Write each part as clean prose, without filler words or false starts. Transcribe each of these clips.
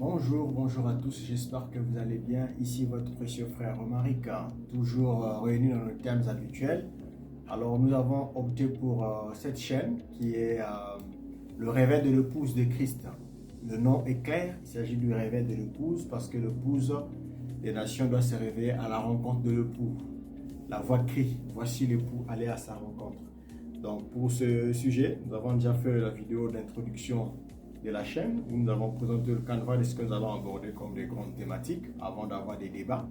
Bonjour à tous, j'espère que vous allez bien. Ici votre précieux frère Romaric, toujours réuni dans nos thèmes habituels. Alors nous avons opté pour cette chaîne qui est le réveil de l'épouse de Christ. Le nom est clair, il s'agit du réveil de l'épouse parce que l'épouse des nations doit se réveiller à la rencontre de l'époux. La voix crie, voici l'époux, allez à sa rencontre. Donc pour ce sujet, nous avons déjà fait la vidéo d'introduction de la chaîne où nous avons présenté le canevas de ce que nous allons aborder comme des grandes thématiques avant d'avoir des débats.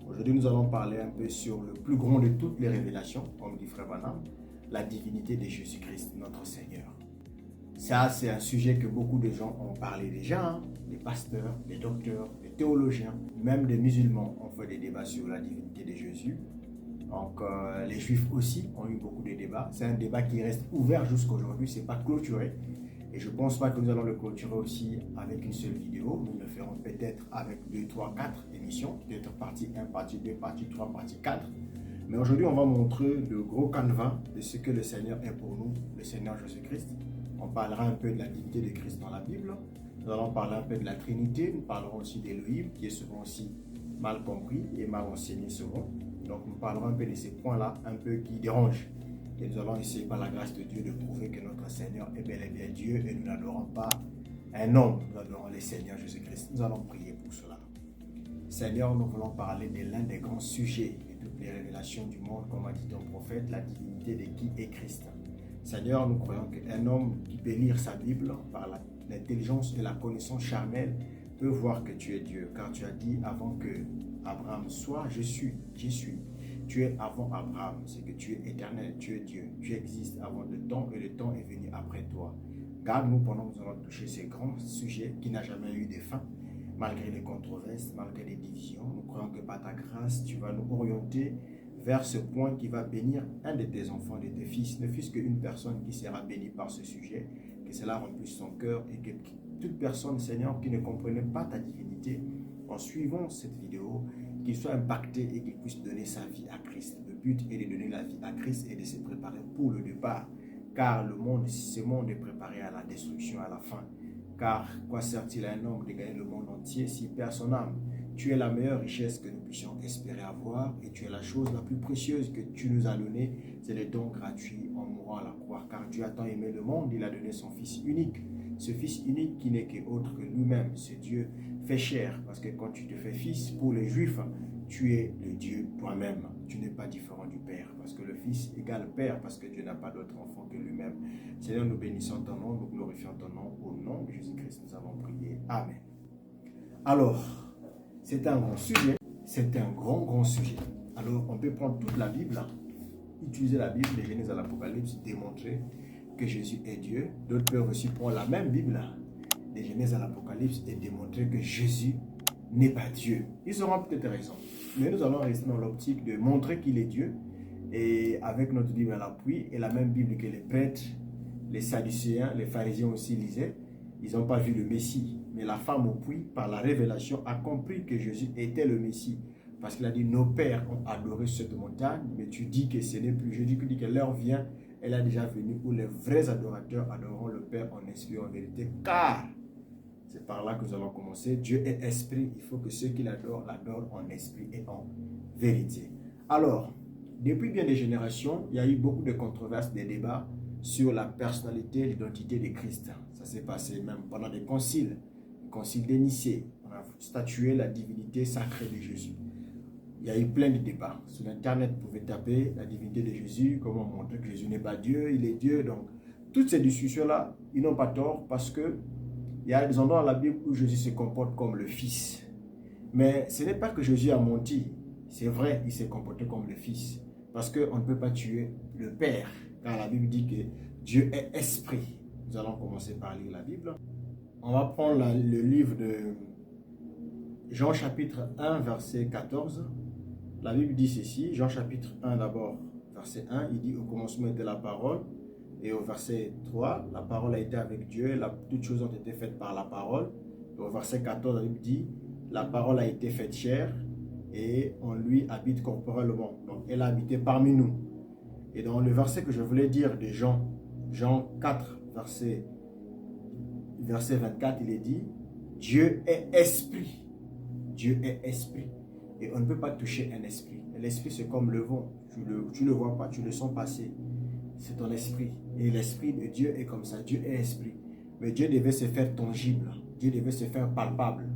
Aujourd'hui, nous allons parler un peu sur le plus grand de toutes les révélations, comme dit Frère Branham, la divinité de Jésus-Christ, notre Seigneur. Ça, c'est un sujet que beaucoup de gens ont parlé déjà, les pasteurs, les docteurs, les théologiens, même des musulmans ont fait des débats sur la divinité de Jésus. Donc, les juifs aussi ont eu beaucoup de débats. C'est un débat qui reste ouvert jusqu'à aujourd'hui, ce n'est pas clôturé. Et je ne pense pas que nous allons le clôturer aussi avec une seule vidéo. Nous le ferons peut-être avec 2, 3, 4 émissions. Peut-être partie 1, partie 2, partie 3, partie 4. Mais aujourd'hui, on va montrer le gros canevas de ce que le Seigneur est pour nous, le Seigneur Jésus-Christ. On parlera un peu de la divinité de Christ dans la Bible. Nous allons parler un peu de la Trinité. Nous parlerons aussi d'Élohim, qui est souvent aussi mal compris et mal enseigné souvent. Donc, nous parlerons un peu de ces points-là, un peu qui dérangent. Et nous allons essayer par la grâce de Dieu de prouver que notre Seigneur est bel et bien Dieu et nous n'adorons pas un homme, nous adorons le Seigneur Jésus-Christ. Nous allons prier pour cela. Seigneur, nous voulons parler de l'un des grands sujets de toutes les révélations du monde, comme a dit ton prophète, la divinité de qui est Christ. Seigneur, nous croyons qu'un homme qui peut lire sa Bible par l'intelligence et la connaissance charnelle peut voir que tu es Dieu, car tu as dit avant que Abraham soit, je suis. Tu es avant Abraham, c'est que tu es éternel, tu es Dieu, tu existes avant le temps et le temps est venu après toi. Garde-nous pendant que nous allons toucher ces grands sujets qui n'ont jamais eu de fin, malgré les controverses, malgré les divisions. Nous croyons que par ta grâce, tu vas nous orienter vers ce point qui va bénir un de tes enfants, de tes fils, ne fût-ce qu'une personne qui sera bénie par ce sujet, que cela remplisse son cœur et que toute personne, Seigneur, qui ne comprenait pas ta divinité, en suivant cette vidéo, qu'il soit impacté et qu'il puisse donner sa vie à Christ. Le but est de donner la vie à Christ et de se préparer pour le départ. Car ce monde est préparé à la destruction à la fin. Car quoi sert-il à un homme de gagner le monde entier s'il perd son âme? Tu es la meilleure richesse que nous puissions espérer avoir et tu es la chose la plus précieuse que tu nous as donnée. C'est le don gratuit en mourant à la croix. Car Dieu a tant aimé le monde, il a donné son Fils unique. Ce Fils unique qui n'est qu'autre que lui-même, ce Dieu fait chair, parce que quand tu te fais fils, pour les Juifs, tu es le Dieu toi-même. Tu n'es pas différent du Père, parce que le Fils égale Père, parce que Dieu n'a pas d'autre enfant que lui-même. Seigneur, nous bénissons ton nom, nous glorifions ton nom. Au nom de Jésus-Christ, nous avons prié. Amen. Alors, c'est un grand sujet, c'est un grand sujet. Alors, on peut prendre toute la Bible, utiliser la Bible, de Genèse à l'Apocalypse, démontrer que Jésus est Dieu. D'autres peuvent aussi prendre la même Bible, de Genèse à l'Apocalypse, et démontrer que Jésus n'est pas Dieu. Ils auront peut-être raison. Mais nous allons rester dans l'optique de montrer qu'il est Dieu. Et avec notre Bible à l'appui, et la même Bible que les prêtres, les Sadducéens, les pharisiens aussi lisaient, ils n'ont pas vu le Messie. Mais la femme au puits, par la révélation, a compris que Jésus était le Messie. Parce qu'il a dit, nos pères ont adoré cette montagne, mais tu dis que ce n'est plus. Je dis que l'heure vient, elle a déjà venu, où les vrais adorateurs adoreront le Père en esprit et en vérité. Car, c'est par là que nous allons commencer, Dieu est esprit, il faut que ceux qui l'adorent, l'adorent en esprit et en vérité. Alors, depuis bien des générations, il y a eu beaucoup de controverses, des débats sur la personnalité, l'identité de Christ. Ça s'est passé même pendant des conciles, le concile de Nicée. On a statué la divinité sacrée de Jésus. Il y a eu plein de débats. Sur Internet, vous pouvez taper la divinité de Jésus, comment montrer que Jésus n'est pas Dieu, il est Dieu. Donc, toutes ces discussions-là, ils n'ont pas tort parce que il y a des endroits dans la Bible où Jésus se comporte comme le Fils. Mais ce n'est pas que Jésus a menti. C'est vrai, il s'est comporté comme le Fils. Parce qu'on ne peut pas tuer le Père. Car la Bible dit que Dieu est esprit. Nous allons commencer par lire la Bible. On va prendre le livre de Jean chapitre 1, verset 14. La Bible dit ceci, Jean chapitre 1 d'abord, verset 1, il dit au commencement était la parole, et au verset 3, la parole a été avec Dieu, toutes choses ont été faites par la parole, et au verset 14, la Bible dit, la parole a été faite chair, et on lui habite corporellement, donc elle a habité parmi nous. Et dans le verset que je voulais dire de Jean 4, verset 24, il est dit, Dieu est esprit. Dieu est esprit. Et on ne peut pas toucher un esprit. L'esprit, c'est comme le vent. Tu ne le vois pas, tu le sens passer. C'est ton esprit. Et l'esprit de Dieu est comme ça. Dieu est esprit. Mais Dieu devait se faire tangible. Dieu devait se faire palpable.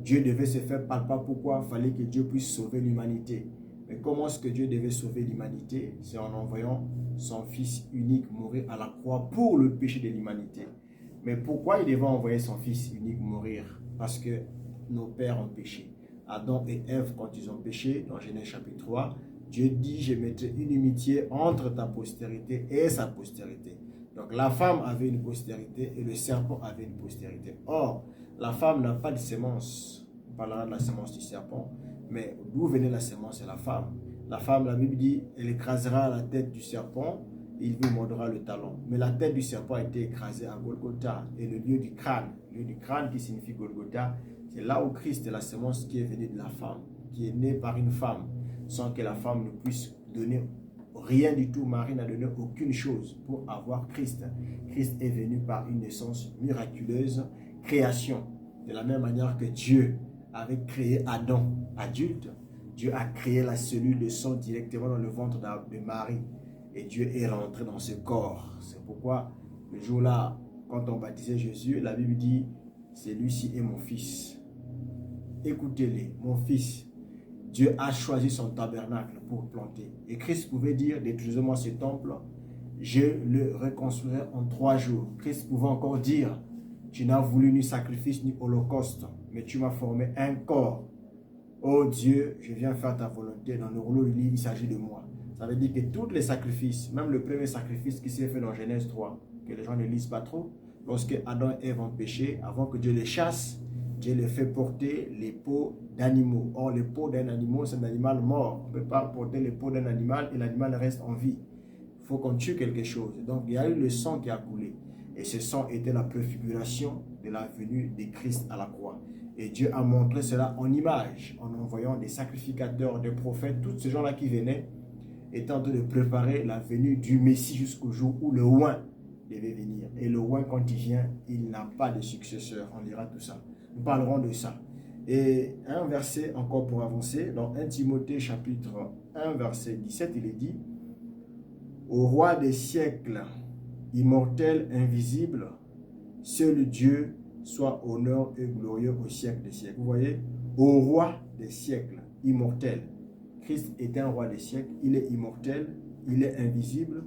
Dieu devait se faire palpable. Pourquoi? Il fallait que Dieu puisse sauver l'humanité. Mais comment est-ce que Dieu devait sauver l'humanité? C'est en envoyant son Fils unique mourir à la croix pour le péché de l'humanité. Mais pourquoi il devait envoyer son Fils unique mourir? Parce que nos pères ont péché. Adam et Ève, quand ils ont péché, dans Genèse chapitre 3, Dieu dit, je mettrai une inimitié entre ta postérité et sa postérité. Donc la femme avait une postérité et le serpent avait une postérité. Or, la femme n'a pas de sémence. On parlera de la sémence du serpent. Mais d'où venait la sémence? C'est la femme. La femme, la Bible dit, elle écrasera la tête du serpent et il lui mordra le talon. Mais la tête du serpent a été écrasée à Golgotha et le lieu du crâne qui signifie Golgotha, c'est là où Christ est la sémence qui est venue de la femme, qui est née par une femme, sans que la femme ne puisse donner rien du tout. Marie n'a donné aucune chose pour avoir Christ. Christ est venu par une naissance miraculeuse, création. De la même manière que Dieu avait créé Adam adulte, Dieu a créé la cellule de sang directement dans le ventre de Marie. Et Dieu est rentré dans ce corps. C'est pourquoi le jour-là, quand on baptisait Jésus, la Bible dit, celui-ci est mon fils. Écoutez-les, mon fils. Dieu a choisi son tabernacle pour planter. Et Christ pouvait dire, détruisez-moi ce temple, je le reconstruirai en 3 jours. Christ pouvait encore dire, tu n'as voulu ni sacrifice ni holocauste, mais tu m'as formé un corps. Oh Dieu, je viens faire ta volonté. Dans le rouleau du livre, il s'agit de moi. Ça veut dire que tous les sacrifices, même le premier sacrifice qui s'est fait dans Genèse 3, que les gens ne lisent pas trop, lorsque Adam et Ève ont péché, avant que Dieu les chasse, Dieu les fait porter les peaux d'animaux. Or, les peaux d'un animal, c'est un animal mort. On ne peut pas porter les peaux d'un animal et l'animal reste en vie. Il faut qu'on tue quelque chose. Donc, il y a eu le sang qui a coulé. Et ce sang était la préfiguration de la venue de Christ à la croix. Et Dieu a montré cela en image, en envoyant des sacrificateurs, des prophètes, tous ces gens-là qui venaient, étaient en train de préparer la venue du Messie jusqu'au jour où le oint devait venir. Et le oint, quand il vient, il n'a pas de successeur. On lira tout ça. Nous parlerons de ça. Et un verset encore pour avancer, dans 1 Timothée chapitre 1, verset 17, il est dit, au roi des siècles, immortel, invisible, seul Dieu soit honneur et glorieux au siècle des siècles. Vous voyez, au roi des siècles, immortel. Christ est un roi des siècles, il est immortel, il est invisible,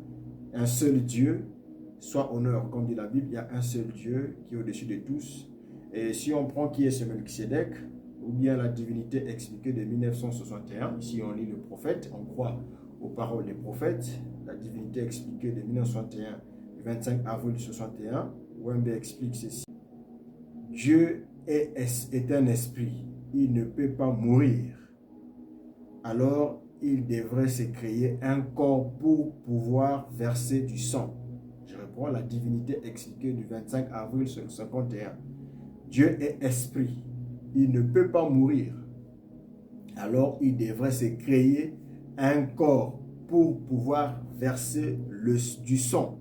un seul Dieu, soit honneur. Comme dit la Bible, il y a un seul Dieu qui est au-dessus de tous. Et si on prend qui est ce Melchisédek, ou bien la divinité expliquée de 1961, ici on lit le prophète, on croit aux paroles des prophètes, la divinité expliquée de 1961, le 25 avril 61, Wembe explique ceci. Dieu est un esprit, il ne peut pas mourir. Alors, il devrait se créer un corps pour pouvoir verser du sang. Je reprends la divinité expliquée du 25 avril 51. Dieu est esprit, il ne peut pas mourir. Alors, il devrait se créer un corps pour pouvoir verser du sang.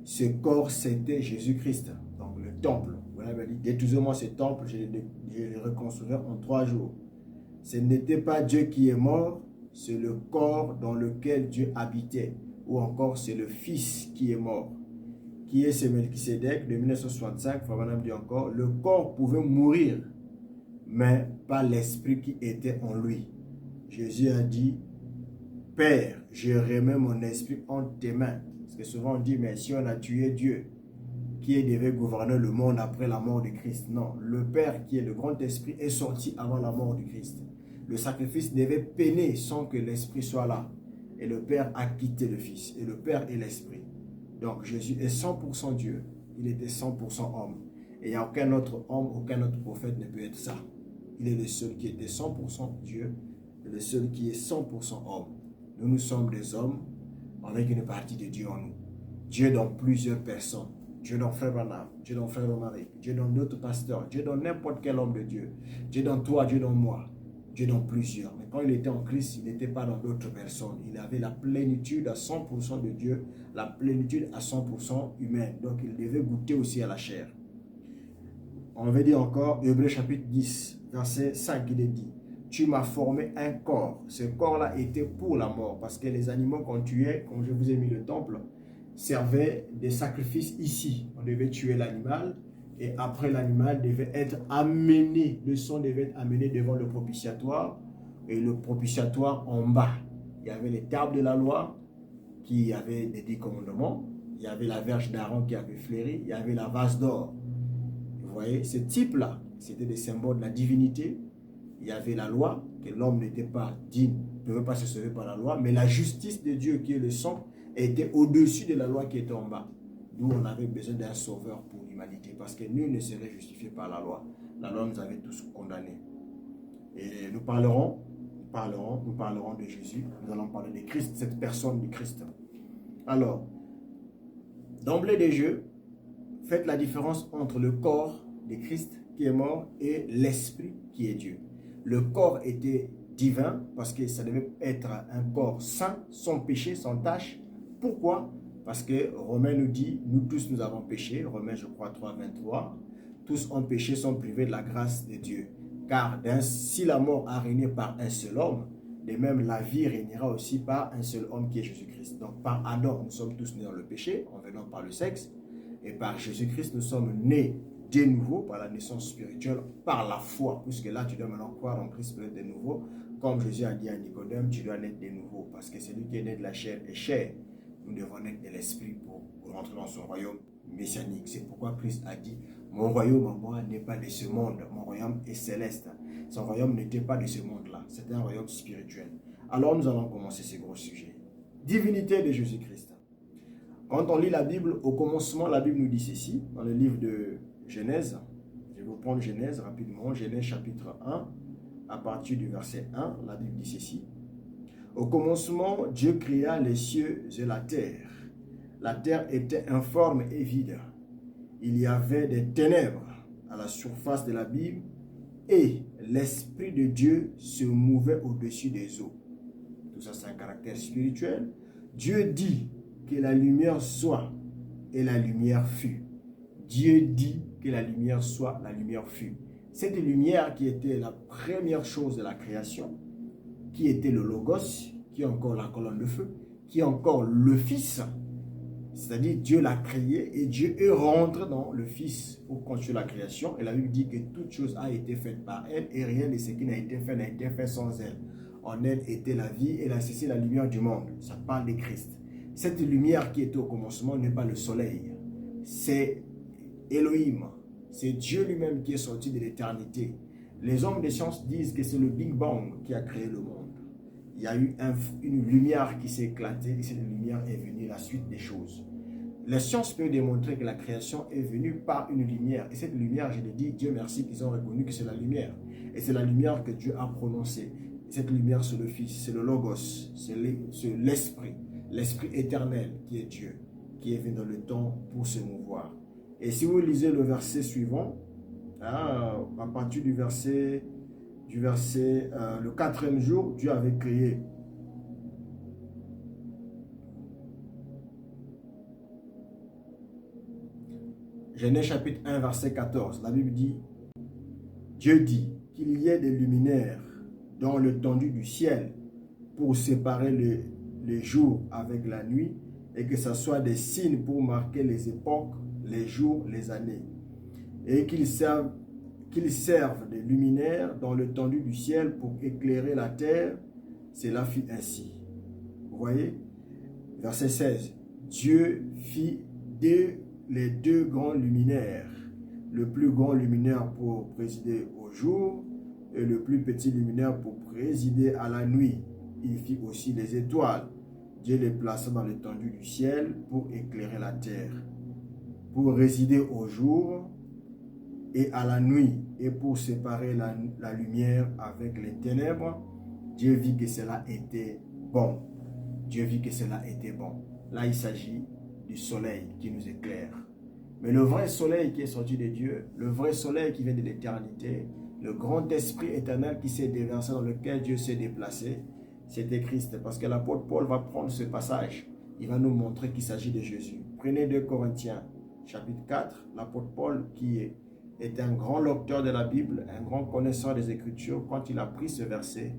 Ce corps, c'était Jésus-Christ, donc le temple. Vous l'avez dit, détruisez-moi ce temple, je le reconstruirai en 3 jours. Ce n'était pas Dieu qui est mort, c'est le corps dans lequel Dieu habitait. Ou encore, c'est le Fils qui est mort. Qui est ce Melchisédek de 1965, Favanam dit encore, le corps pouvait mourir, mais pas l'esprit qui était en lui. Jésus a dit, Père, je remets mon esprit entre tes mains. Parce que souvent on dit, mais si on a tué Dieu, qui devait gouverner le monde après la mort de Christ? Non, le Père qui est le grand esprit est sorti avant la mort de Christ. Le sacrifice devait peiner sans que l'esprit soit là. Et le Père a quitté le Fils. Et le Père est l'esprit. Donc Jésus est 100% Dieu. Il était 100% homme. Et il n'y a aucun autre homme, aucun autre prophète ne peut être ça. Il est le seul qui était 100% Dieu. Et le seul qui est 100% homme. Nous sommes des hommes avec une partie de Dieu en nous. Dieu dans plusieurs personnes. Dieu dans Frère Branham, Dieu dans Frère Romaric, Dieu dans d'autres pasteurs, Dieu dans n'importe quel homme de Dieu. Dieu dans toi, Dieu dans moi, Dieu dans plusieurs. Mais quand il était en Christ, il n'était pas dans d'autres personnes. Il avait la plénitude à 100% de Dieu, la plénitude à 100% humaine. Donc il devait goûter aussi à la chair. On veut dire encore, Hébreux chapitre 10, verset 5, il est dit, tu m'as formé un corps. Ce corps-là était pour la mort, parce que les animaux qu'on tuait, comme je vous ai mis le temple, servaient des sacrifices ici. On devait tuer l'animal, et après l'animal devait être amené, le sang devait être amené devant le propitiatoire, et le propitiatoire en bas. Il y avait les tables de la loi, qui avaient des 10 commandements, il y avait la verge d'Aaron qui avait fleuri, il y avait la vase d'or. Vous voyez, ce type-là, c'était des symboles de la divinité. Il y avait la loi, que l'homme n'était pas digne, ne pouvait pas se sauver par la loi, mais la justice de Dieu, qui est le sang, était au-dessus de la loi qui était en bas. D'où on avait besoin d'un sauveur pour l'humanité, parce que nul ne serait justifié par la loi. La loi nous avait tous condamnés. Et nous parlerons de Jésus, nous allons parler de Christ, cette personne du Christ. Alors, d'emblée des jeux, faites la différence entre le corps de Christ qui est mort et l'esprit qui est Dieu. Le corps était divin parce que ça devait être un corps saint, sans péché, sans tache. Pourquoi? Parce que Romains nous dit, nous tous nous avons péché, Romains je crois 3, 23, tous ont péché, sont privés de la grâce de Dieu. Car si la mort a régné par un seul homme, de même la vie régnera aussi par un seul homme qui est Jésus-Christ. Donc par Adam, nous sommes tous nés dans le péché, en venant par le sexe, et par Jésus-Christ, nous sommes nés de nouveau par la naissance spirituelle, par la foi, puisque là, tu dois maintenant croire en Christ pour être de nouveau. Comme Jésus a dit à Nicodème, tu dois naître de nouveau, parce que celui qui est né de la chair est chair. Nous devons naître de l'esprit pour rentrer dans son royaume messianique. C'est pourquoi Christ a dit, mon royaume à moi n'est pas de ce monde, mon royaume est céleste. Son royaume n'était pas de ce monde-là, c'était un royaume spirituel. Alors nous allons commencer ce gros sujet. Divinité de Jésus-Christ. Quand on lit la Bible, au commencement, la Bible nous dit ceci, dans le livre de Genèse. Je vais vous prendre Genèse rapidement, Genèse chapitre 1, à partir du verset 1, la Bible dit ceci. Au commencement, Dieu créa les cieux et la terre. La terre était informe et vide. Il y avait des ténèbres à la surface de l'abîme et l'Esprit de Dieu se mouvait au-dessus des eaux. Tout ça, c'est un caractère spirituel. Dieu dit que la lumière soit et la lumière fut. Dieu dit que la lumière soit, la lumière fut. Cette lumière qui était la première chose de la création, qui était le Logos, qui est encore la colonne de feu, qui est encore le Fils, c'est-à-dire Dieu l'a créé et Dieu est rentré dans le Fils pour construire la création. Et la Bible dit que toute chose a été faite par elle et rien de ce qui n'a été fait sans elle. En elle était la vie et elle a cessé la lumière du monde. Ça parle de Christ. Cette lumière qui était au commencement n'est pas le soleil, c'est Elohim, c'est Dieu lui-même qui est sorti de l'éternité. Les hommes de science disent que c'est le Big Bang qui a créé le monde. Il y a eu une lumière qui s'est éclatée et cette lumière est venue la suite des choses. Les sciences peuvent démontrer que la création est venue par une lumière. Et cette lumière, je l'ai dit, Dieu merci qu'ils ont reconnu que c'est la lumière. Et c'est la lumière que Dieu a prononcée. Cette lumière, c'est le Fils, c'est le Logos, c'est l'Esprit. L'Esprit éternel qui est Dieu, qui est venu dans le temps pour se mouvoir. Et si vous lisez le verset suivant, à partir du verset le 4e jour, Dieu avait créé Genèse chapitre 1, verset 14. La Bible dit, Dieu dit qu'il y ait des luminaires dans l'étendue du ciel pour séparer les jours avec la nuit et que ce soit des signes pour marquer les époques, les jours, les années. Et qu'ils servent de luminaires dans l'étendue du ciel pour éclairer la terre. Cela fit ainsi. Vous voyez? Verset 16. Dieu fit les deux grands luminaires. Le plus grand luminaire pour présider au jour et le plus petit luminaire pour présider à la nuit. Il fit aussi les étoiles. Dieu les plaça dans l'étendue du ciel pour éclairer la terre, pour résider au jour et à la nuit, et pour séparer la lumière avec les ténèbres. Dieu vit que cela était bon. Dieu vit que cela était bon. Là, il s'agit du soleil qui nous éclaire. Mais le vrai soleil qui est sorti de Dieu, le vrai soleil qui vient de l'éternité, le grand esprit éternel qui s'est déversé dans lequel Dieu s'est déplacé, c'était Christ. Parce que l'apôtre Paul va prendre ce passage. Il va nous montrer qu'il s'agit de Jésus. Prenez 2 Corinthiens chapitre 4, l'apôtre Paul qui était un grand lecteur de la Bible, un grand connaisseur des Écritures. Quand il a pris ce verset,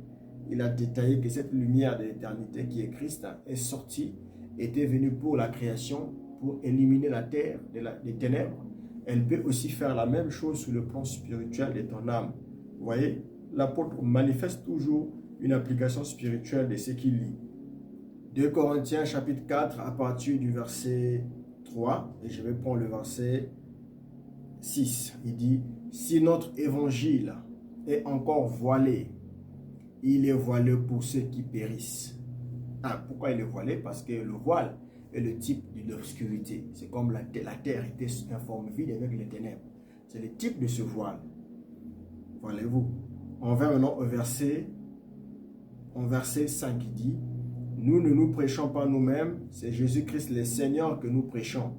il a détaillé que cette lumière de l'éternité qui est Christ est sortie, était venue pour la création, pour éliminer la terre des ténèbres. Elle peut aussi faire la même chose sur le plan spirituel de ton âme. Vous voyez, l'apôtre manifeste toujours une application spirituelle de ce qu'il lit. 2 Corinthiens chapitre 4 à partir du verset 3, et je vais prendre le verset 6. Il dit, si notre évangile est encore voilé, il est voilé pour ceux qui périssent. Pourquoi il est voilé? Parce que le voile est le type de l'obscurité. C'est comme la terre était une forme vide avec les ténèbres. C'est le type de ce voile. Voyez-vous. On va maintenant au verset 5 qui dit, nous ne nous prêchons pas nous-mêmes, c'est Jésus-Christ le Seigneur que nous prêchons.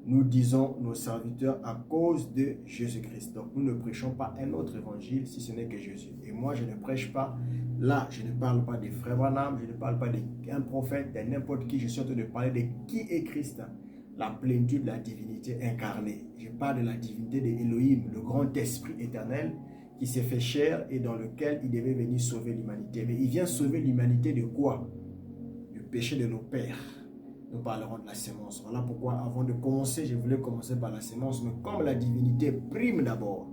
Nous disons nos serviteurs à cause de Jésus-Christ. Donc nous ne prêchons pas un autre évangile si ce n'est que Jésus. Et moi je ne prêche pas, là je ne parle pas des frères Branham, je ne parle pas d'un prophète, de n'importe qui, je suis en train de parler de qui est Christ, la plénitude de la divinité incarnée. Je parle de la divinité d'Élohim, le grand esprit éternel qui s'est fait chair et dans lequel il devait venir sauver l'humanité. Mais il vient sauver l'humanité de quoi? Du péché de nos pères. Nous parlerons de la sémence. Voilà pourquoi avant de commencer, je voulais commencer par la sémence. Mais comme la divinité prime d'abord,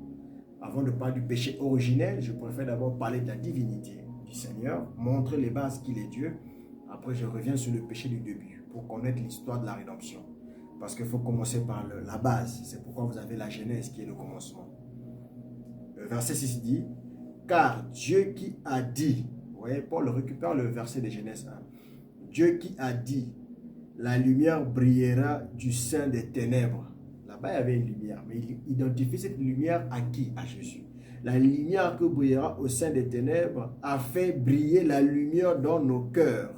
avant de parler du péché originel, je préfère d'abord parler de la divinité du Seigneur, montrer les bases qu'il est Dieu. Après, je reviens sur le péché du début pour connaître l'histoire de la rédemption. Parce qu'il faut commencer par la base. C'est pourquoi vous avez la Genèse qui est le commencement. Le verset 6 dit, car Dieu qui a dit, vous voyez, Paul récupère le verset de Genèse 1. Dieu qui a dit, la lumière brillera du sein des ténèbres. Là-bas, il y avait une lumière, mais il identifie cette lumière à qui? À Jésus. La lumière que brillera au sein des ténèbres a fait briller la lumière dans nos cœurs.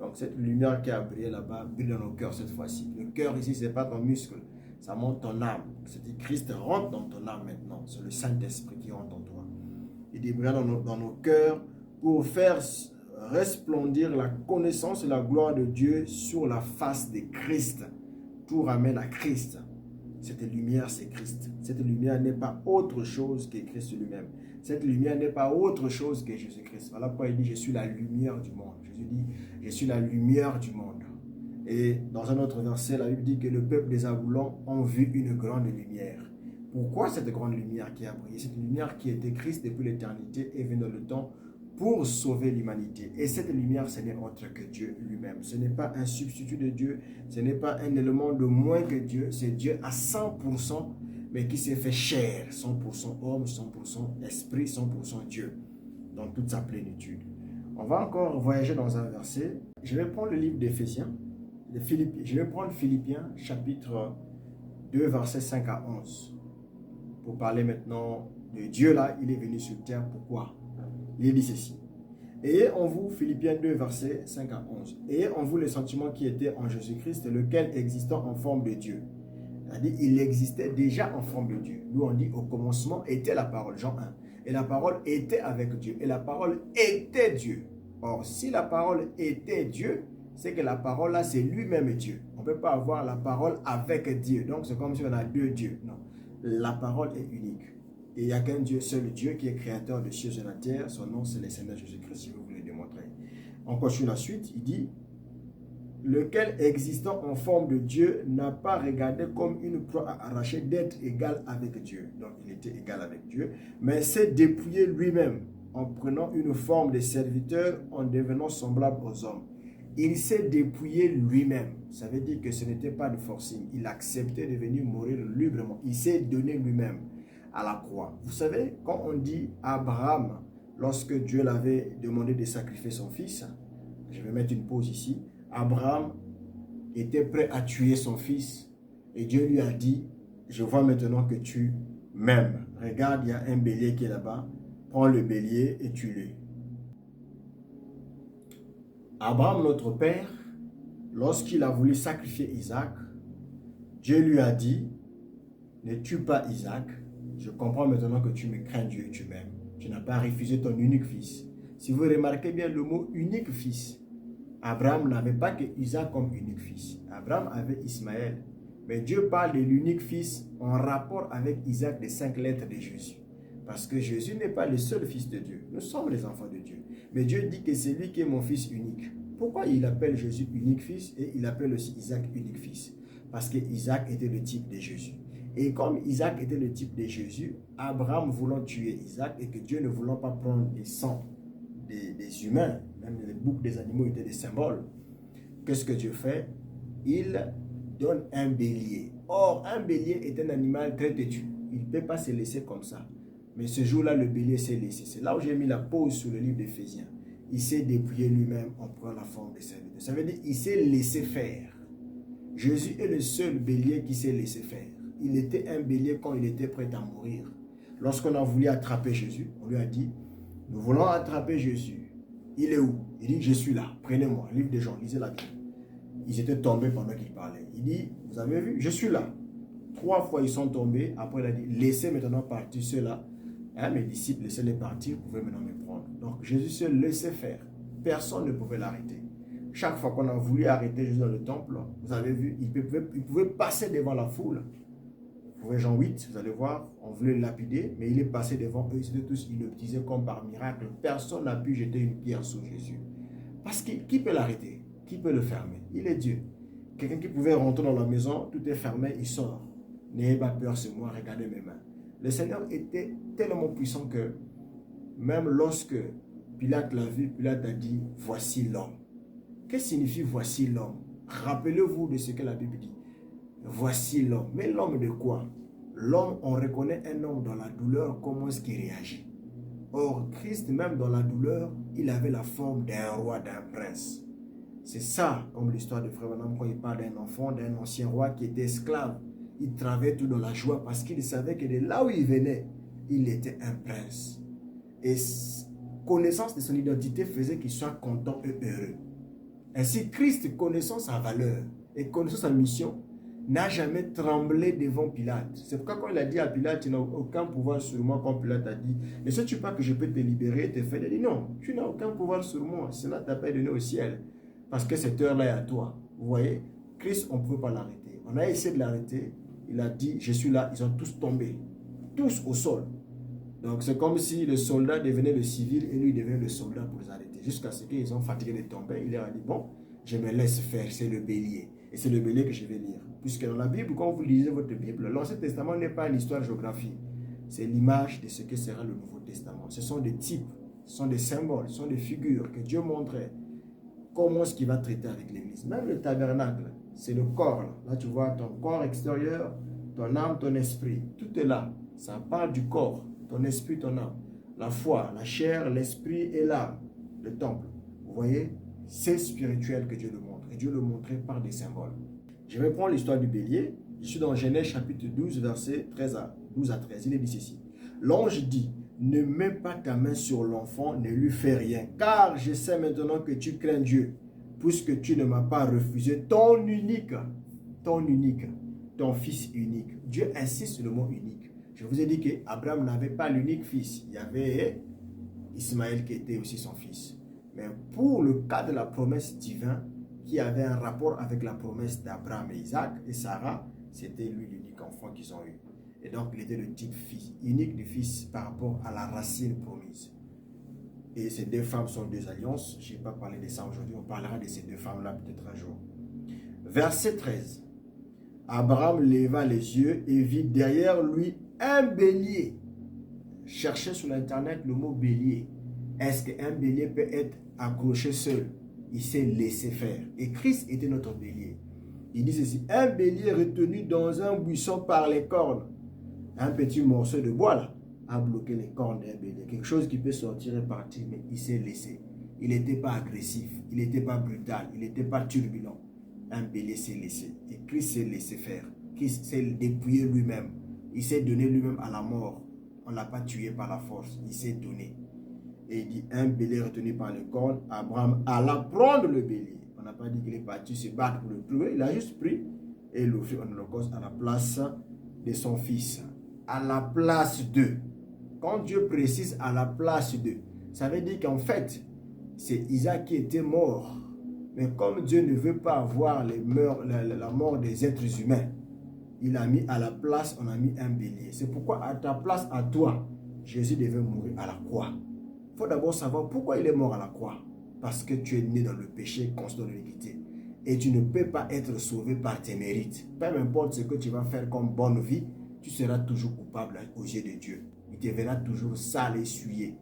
Donc, cette lumière qui a brillé là-bas brille dans nos cœurs cette fois-ci. Le cœur ici, ce n'est pas ton muscle, ça monte ton âme. C'est-à-dire Christ rentre dans ton âme maintenant. C'est le Saint-Esprit qui rentre en toi. Il dit brille dans nos cœurs pour faire resplendir la connaissance et la gloire de Dieu sur la face de Christ. Tout ramène à Christ. Cette lumière, c'est Christ. Cette lumière n'est pas autre chose que Christ lui-même. Cette lumière n'est pas autre chose que Jésus-Christ. Voilà pourquoi il dit, je suis la lumière du monde. Jésus dit, je suis la lumière du monde. Et dans un autre verset, la Bible dit que le peuple des Aboulons ont vu une grande lumière. Pourquoi cette grande lumière qui a brillé? Cette lumière qui était Christ depuis l'éternité est venue dans le temps pour sauver l'humanité. Et cette lumière, ce n'est autre que Dieu lui-même. Ce n'est pas un substitut de Dieu, ce n'est pas un élément de moins que Dieu, c'est Dieu à 100%, mais qui s'est fait chair, 100% homme, 100% esprit, 100% Dieu, dans toute sa plénitude. On va encore voyager dans un verset. Je vais prendre le livre d'Éphésiens, je vais prendre Philippiens, chapitre 2, versets 5 à 11, pour parler maintenant de Dieu là, il est venu sur terre, pourquoi? Il dit ceci. Ayez en vous, Philippiens 2, versets 5 à 11. Ayez en vous le sentiment qui était en Jésus-Christ, lequel existant en forme de Dieu. C'est-à-dire, il existait déjà en forme de Dieu. Nous, on dit au commencement était la parole, Jean 1. Et la parole était avec Dieu. Et la parole était Dieu. Or, si la parole était Dieu, c'est que la parole là, c'est lui-même Dieu. On ne peut pas avoir la parole avec Dieu. Donc, c'est comme si on a deux dieux. Non. La parole est unique. Et il n'y a qu'un Dieu, seul Dieu, qui est créateur de cieux et de la terre. Son nom, c'est le Seigneur Jésus-Christ, si vous voulez démontrer. On continue la suite. Il dit, lequel existant en forme de Dieu n'a pas regardé comme une proie à arracher d'être égal avec Dieu. Donc, il était égal avec Dieu. Mais s'est dépouillé lui-même en prenant une forme de serviteur, en devenant semblable aux hommes. Il s'est dépouillé lui-même. Ça veut dire que ce n'était pas de forcing. Il acceptait de venir mourir librement. Il s'est donné lui-même à la croix. Vous savez, quand on dit Abraham, lorsque Dieu l'avait demandé de sacrifier son fils, je vais mettre une pause ici, Abraham était prêt à tuer son fils et Dieu lui a dit, je vois maintenant que tu m'aimes. Regarde, il y a un bélier qui est là-bas, prends le bélier et tue-le. Abraham, notre père, lorsqu'il a voulu sacrifier Isaac, Dieu lui a dit, ne tue pas Isaac. Je comprends maintenant que tu me crains Dieu et tu m'aimes. Tu n'as pas refusé ton unique fils. Si vous remarquez bien le mot unique fils, Abraham n'avait pas que Isaac comme unique fils. Abraham avait Ismaël. Mais Dieu parle de l'unique fils en rapport avec Isaac, les 5 lettres de Jésus. Parce que Jésus n'est pas le seul fils de Dieu. Nous sommes les enfants de Dieu. Mais Dieu dit que c'est lui qui est mon fils unique. Pourquoi il appelle Jésus unique fils et il appelle aussi Isaac unique fils? Parce que Isaac était le type de Jésus. Et comme Isaac était le type de Jésus, Abraham voulant tuer Isaac et que Dieu ne voulant pas prendre des sangs des humains, même les boucs des animaux étaient des symboles, qu'est-ce que Dieu fait? Il donne un bélier. Or, un bélier est un animal très têtu. Il ne peut pas se laisser comme ça. Mais ce jour-là, le bélier s'est laissé. C'est là où j'ai mis la pause sur le livre d'Éphésiens. Il s'est dépouillé lui-même en prenant la forme de serviteur. Ça veut dire qu'il s'est laissé faire. Jésus est le seul bélier qui s'est laissé faire. Il était un bélier quand il était prêt à mourir. Lorsqu'on a voulu attraper Jésus, on lui a dit, nous voulons attraper Jésus. Il est où? Il dit, je suis là, prenez-moi. Livre des gens, lisez la Bible. Ils étaient tombés pendant qu'il parlait. Il dit, vous avez vu, je suis là. 3 fois ils sont tombés. Après il a dit, laissez maintenant partir ceux-là. Mes disciples, laissez-les partir, vous pouvez maintenant me prendre. Donc Jésus se laissait faire. Personne ne pouvait l'arrêter. Chaque fois qu'on a voulu arrêter Jésus dans le temple, vous avez vu, il pouvait passer devant la foule. Vous voyez Jean 8, vous allez voir, on voulait le lapider, mais il est passé devant eux, ils étaient tous hypnotisés comme par miracle. Personne n'a pu jeter une pierre sur Jésus. Parce que qui peut l'arrêter? Qui peut le fermer? Il est Dieu. Quelqu'un qui pouvait rentrer dans la maison, tout est fermé, il sort. N'ayez pas peur, c'est moi, regardez mes mains. Le Seigneur était tellement puissant que même lorsque Pilate l'a vu, Pilate a dit, voici l'homme. Qu'est-ce que signifie voici l'homme? Rappelez-vous de ce que la Bible dit. Voici l'homme. Mais l'homme de quoi? L'homme, on reconnaît un homme dans la douleur, comment est-ce qu'il réagit? Or, Christ, même dans la douleur, il avait la forme d'un roi, d'un prince. C'est ça, comme l'histoire de Frère Branham, quand il parle d'un enfant, d'un ancien roi qui était esclave. Il travaillait tout dans la joie parce qu'il savait que de là où il venait, il était un prince. Et connaissance de son identité faisait qu'il soit content et heureux. Ainsi, Christ, connaissant sa valeur et connaissant sa mission, n'a jamais tremblé devant Pilate. C'est pourquoi quand il a dit à Pilate, tu n'as aucun pouvoir sur moi, quand Pilate a dit, ne sais-tu pas que je peux te libérer, te faire? Il a dit, non, tu n'as aucun pouvoir sur moi, cela t'a pas donné au ciel, parce que cette heure-là est à toi. Vous voyez, Christ, on ne peut pas l'arrêter. On a essayé de l'arrêter, il a dit, je suis là, ils ont tous tombé, tous au sol. Donc c'est comme si le soldat devenait le civil et lui devenait le soldat pour les arrêter. Jusqu'à ce qu'ils ont fatigué de tomber, il leur a dit, bon, je me laisse faire, c'est le bélier. Et c'est le bélier que je vais lire. Puisque dans la Bible, quand vous lisez votre Bible, l'Ancien Testament n'est pas une histoire de géographie. C'est l'image de ce que sera le Nouveau Testament. Ce sont des types, ce sont des symboles, ce sont des figures que Dieu montrait. Comment est-ce qu'il va traiter avec l'Église? Même le tabernacle, c'est le corps. Là, tu vois ton corps extérieur, ton âme, ton esprit. Tout est là. Ça parle du corps, ton esprit, ton âme. La foi, la chair, l'esprit et l'âme. Le temple. Vous voyez? C'est spirituel que Dieu le montre. Et Dieu le montrait par des symboles. Je vais prendre l'histoire du bélier. Je suis dans Genèse chapitre 12, versets 12 à 13. Il est dit ceci. L'ange dit, ne mets pas ta main sur l'enfant, ne lui fais rien. Car je sais maintenant que tu crains Dieu, puisque tu ne m'as pas refusé ton unique, ton fils unique. Dieu insiste sur le mot unique. Je vous ai dit qu'Abraham n'avait pas l'unique fils. Il y avait Ismaël qui était aussi son fils. Mais pour le cas de la promesse divine, qui avait un rapport avec la promesse d'Abraham et Isaac et Sarah, c'était lui l'unique enfant qu'ils ont eu. Et donc, il était le type fils, unique du fils par rapport à la racine promise. Et ces deux femmes sont deux alliances. Je n'ai pas parlé de ça aujourd'hui, on parlera de ces deux femmes-là peut-être un jour. Verset 13. Abraham leva les yeux et vit derrière lui un bélier. Cherchez sur l'internet le mot bélier. Est-ce qu'un bélier peut être accroché seul? Il s'est laissé faire. Et Christ était notre bélier. Il dit ceci, un bélier retenu dans un buisson par les cornes. Un petit morceau de bois là a bloqué les cornes d'un bélier. Quelque chose qui peut sortir et partir, mais il s'est laissé. Il n'était pas agressif, il n'était pas brutal, il n'était pas turbulent. Un bélier s'est laissé. Et Christ s'est laissé faire. Christ s'est dépouillé lui-même. Il s'est donné lui-même à la mort. On ne l'a pas tué par la force. Il s'est donné. Et il dit, un bélier retenu par les cornes, Abraham alla prendre le bélier. On n'a pas dit qu'il est parti se battre pour le trouver. Il a juste pris et l'offrit en holocauste à la place de son fils. À la place d'eux. Quand Dieu précise à la place d'eux, ça veut dire qu'en fait, c'est Isaac qui était mort. Mais comme Dieu ne veut pas avoir la mort des êtres humains, Il a mis à la place, on a mis un bélier. C'est pourquoi à ta place, à toi, Jésus devait mourir à la croix. Il faut d'abord savoir pourquoi il est mort à la croix. Parce que tu es né dans le péché, constant de l'iniquité. Et tu ne peux pas être sauvé par tes mérites. Peu importe ce que tu vas faire comme bonne vie, tu seras toujours coupable aux yeux de Dieu. Il te verra toujours sale et souillé.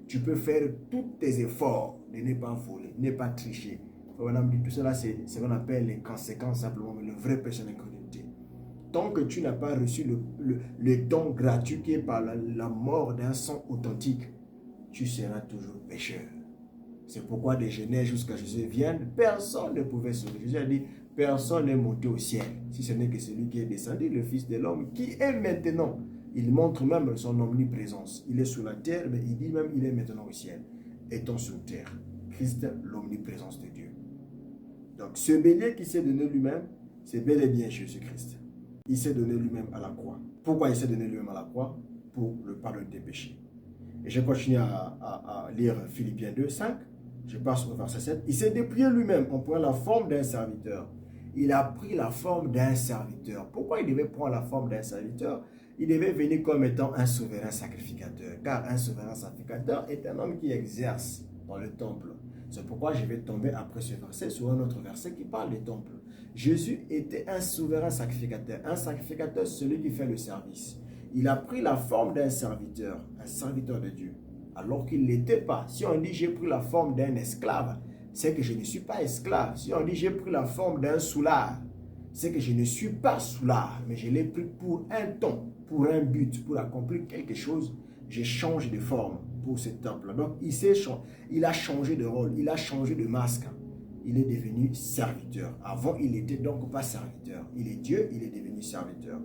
Tu peux faire tous tes efforts de ne pas voler, ne pas tricher. Tout cela, c'est ce qu'on appelle les conséquences simplement, mais le vrai péché d'incrédulité. Tant que tu n'as pas reçu le don gratuit qui est par la mort d'un sang authentique, tu seras toujours pécheur. C'est pourquoi de Genèse jusqu'à Jésus viennent, personne ne pouvait sauver. Jésus a dit, personne n'est monté au ciel, si ce n'est que celui qui est descendu, le Fils de l'homme, qui est maintenant. Il montre même son omniprésence. Il est sur la terre, mais il dit même, il est maintenant au ciel. Étant sur terre, Christ, l'omniprésence de Dieu. Donc, ce bélier qui s'est donné lui-même, c'est bel et bien Jésus-Christ. Il s'est donné lui-même à la croix. Pourquoi il s'est donné lui-même à la croix? Pour le pardon des péchés. Et je continue à lire Philippiens 2, 5. Je passe au verset 7. Il s'est dépouillé lui-même en prenant la forme d'un serviteur. Il a pris la forme d'un serviteur. Pourquoi il devait prendre la forme d'un serviteur? Il devait venir comme étant un souverain sacrificateur. Car un souverain sacrificateur est un homme qui exerce dans le temple. C'est pourquoi je vais tomber après ce verset sur un autre verset qui parle du temple. Jésus était un souverain sacrificateur. Un sacrificateur, celui qui fait le service. Il a pris la forme d'un serviteur de Dieu. Alors qu'il ne l'était pas. Si on dit j'ai pris la forme d'un esclave, c'est que je ne suis pas esclave. Si on dit j'ai pris la forme d'un soulard, c'est que je ne suis pas soulard, mais je l'ai pris pour un temps, pour un but, pour accomplir quelque chose. Je change de forme pour ce temple. Donc il a changé de rôle, il a changé de masque. Il est devenu serviteur. Avant, il n'était donc pas serviteur. Il est Dieu, il est devenu serviteur.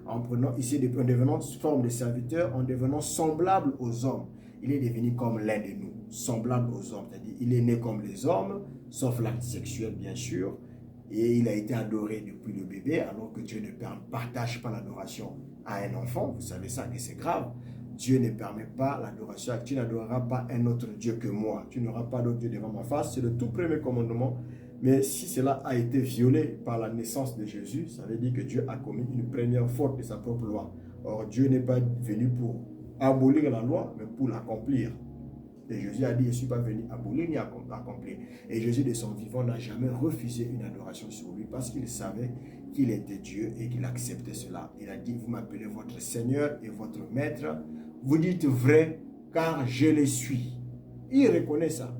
En devenant forme de serviteur, en devenant semblable aux hommes, il est devenu comme l'un de nous, semblable aux hommes. C'est-à-dire, il est né comme les hommes, sauf l'acte sexuel, bien sûr. Et il a été adoré depuis le bébé, alors que Dieu ne partage pas l'adoration à un enfant. Vous savez ça, que c'est grave. Dieu ne permet pas l'adoration. Tu n'adoreras pas un autre Dieu que moi. Tu n'auras pas d'autre Dieu devant ma face. C'est le tout premier commandement. Mais si cela a été violé par la naissance de Jésus, ça veut dire que Dieu a commis une première faute de sa propre loi. Or, Dieu n'est pas venu pour abolir la loi, mais pour l'accomplir. Et Jésus a dit, je ne suis pas venu abolir ni accomplir. Et Jésus, de son vivant, n'a jamais refusé une adoration sur lui parce qu'il savait qu'il était Dieu et qu'il acceptait cela. Il a dit, vous m'appelez votre Seigneur et votre Maître. Vous dites vrai, car je le suis. Il reconnaît ça.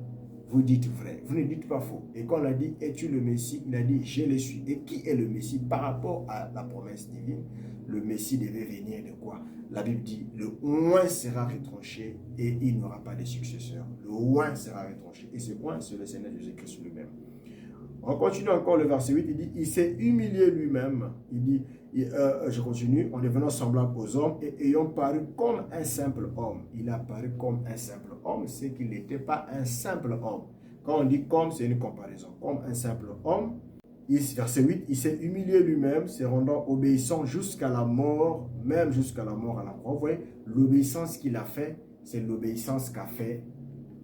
Vous dites vrai, vous ne dites pas faux. Et quand on a dit, es-tu le Messie? Il a dit, je le suis. Et qui est le Messie? Par rapport à la promesse divine, le Messie devait venir de quoi? La Bible dit, le oint sera retranché et il n'aura pas de successeur. Le oint sera retranché. Et ce oint, c'est le Seigneur Jésus-Christ lui-même. On continue encore le verset 8, il dit, il s'est humilié lui-même. Il dit, je continue, en devenant semblable aux hommes et ayant paru comme un simple homme. Il a paru comme un simple homme, c'est qu'il n'était pas un simple homme. Quand on dit comme, c'est une comparaison. Comme un simple homme, verset 8, il s'est humilié lui-même, se rendant obéissant jusqu'à la mort, même jusqu'à la mort à la croix. Vous voyez, l'obéissance qu'il a fait, c'est l'obéissance qu'a fait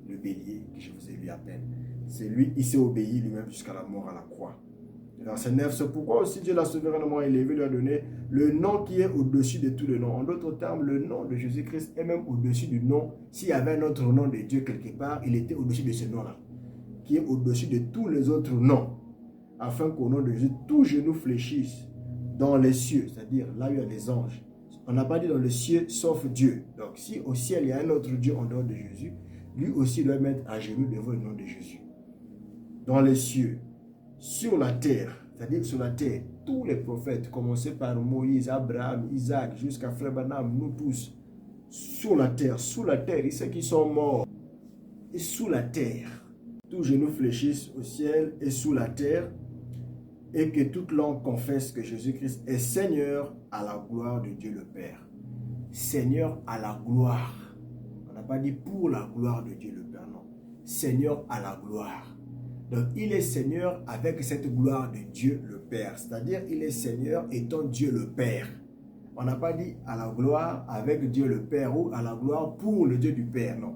le bélier, que je vous ai lu à peine. C'est lui, il s'est obéi lui-même jusqu'à la mort à la croix. Verset 9, c'est pourquoi aussi Dieu l'a souverainement élevé, lui a donné le nom qui est au-dessus de tous les noms. En d'autres termes, le nom de Jésus-Christ est même au-dessus du nom. S'il y avait un autre nom de Dieu quelque part, il était au-dessus de ce nom-là, qui est au-dessus de tous les autres noms, afin qu'au nom de Jésus, tout genou fléchisse dans les cieux, c'est-à-dire là où il y a des anges. On n'a pas dit dans le ciel, sauf Dieu. Donc si au ciel, il y a un autre Dieu en dehors de Jésus, lui aussi doit mettre à genoux devant le nom de Jésus. Dans les cieux, sur la terre, c'est-à-dire sur la terre, tous les prophètes, commencés par Moïse, Abraham, Isaac, jusqu'à Frère Branham, nous tous, sur la terre, sous la terre, ceux qui sont morts, et sous la terre, tous genoux fléchissent au ciel et sous la terre, et que toute langue confesse que Jésus-Christ est Seigneur à la gloire de Dieu le Père. Seigneur à la gloire. On n'a pas dit pour la gloire de Dieu le Père, non. Seigneur à la gloire. Donc, il est Seigneur avec cette gloire de Dieu le Père. C'est-à-dire, il est Seigneur étant Dieu le Père. On n'a pas dit à la gloire avec Dieu le Père ou à la gloire pour le Dieu du Père, non.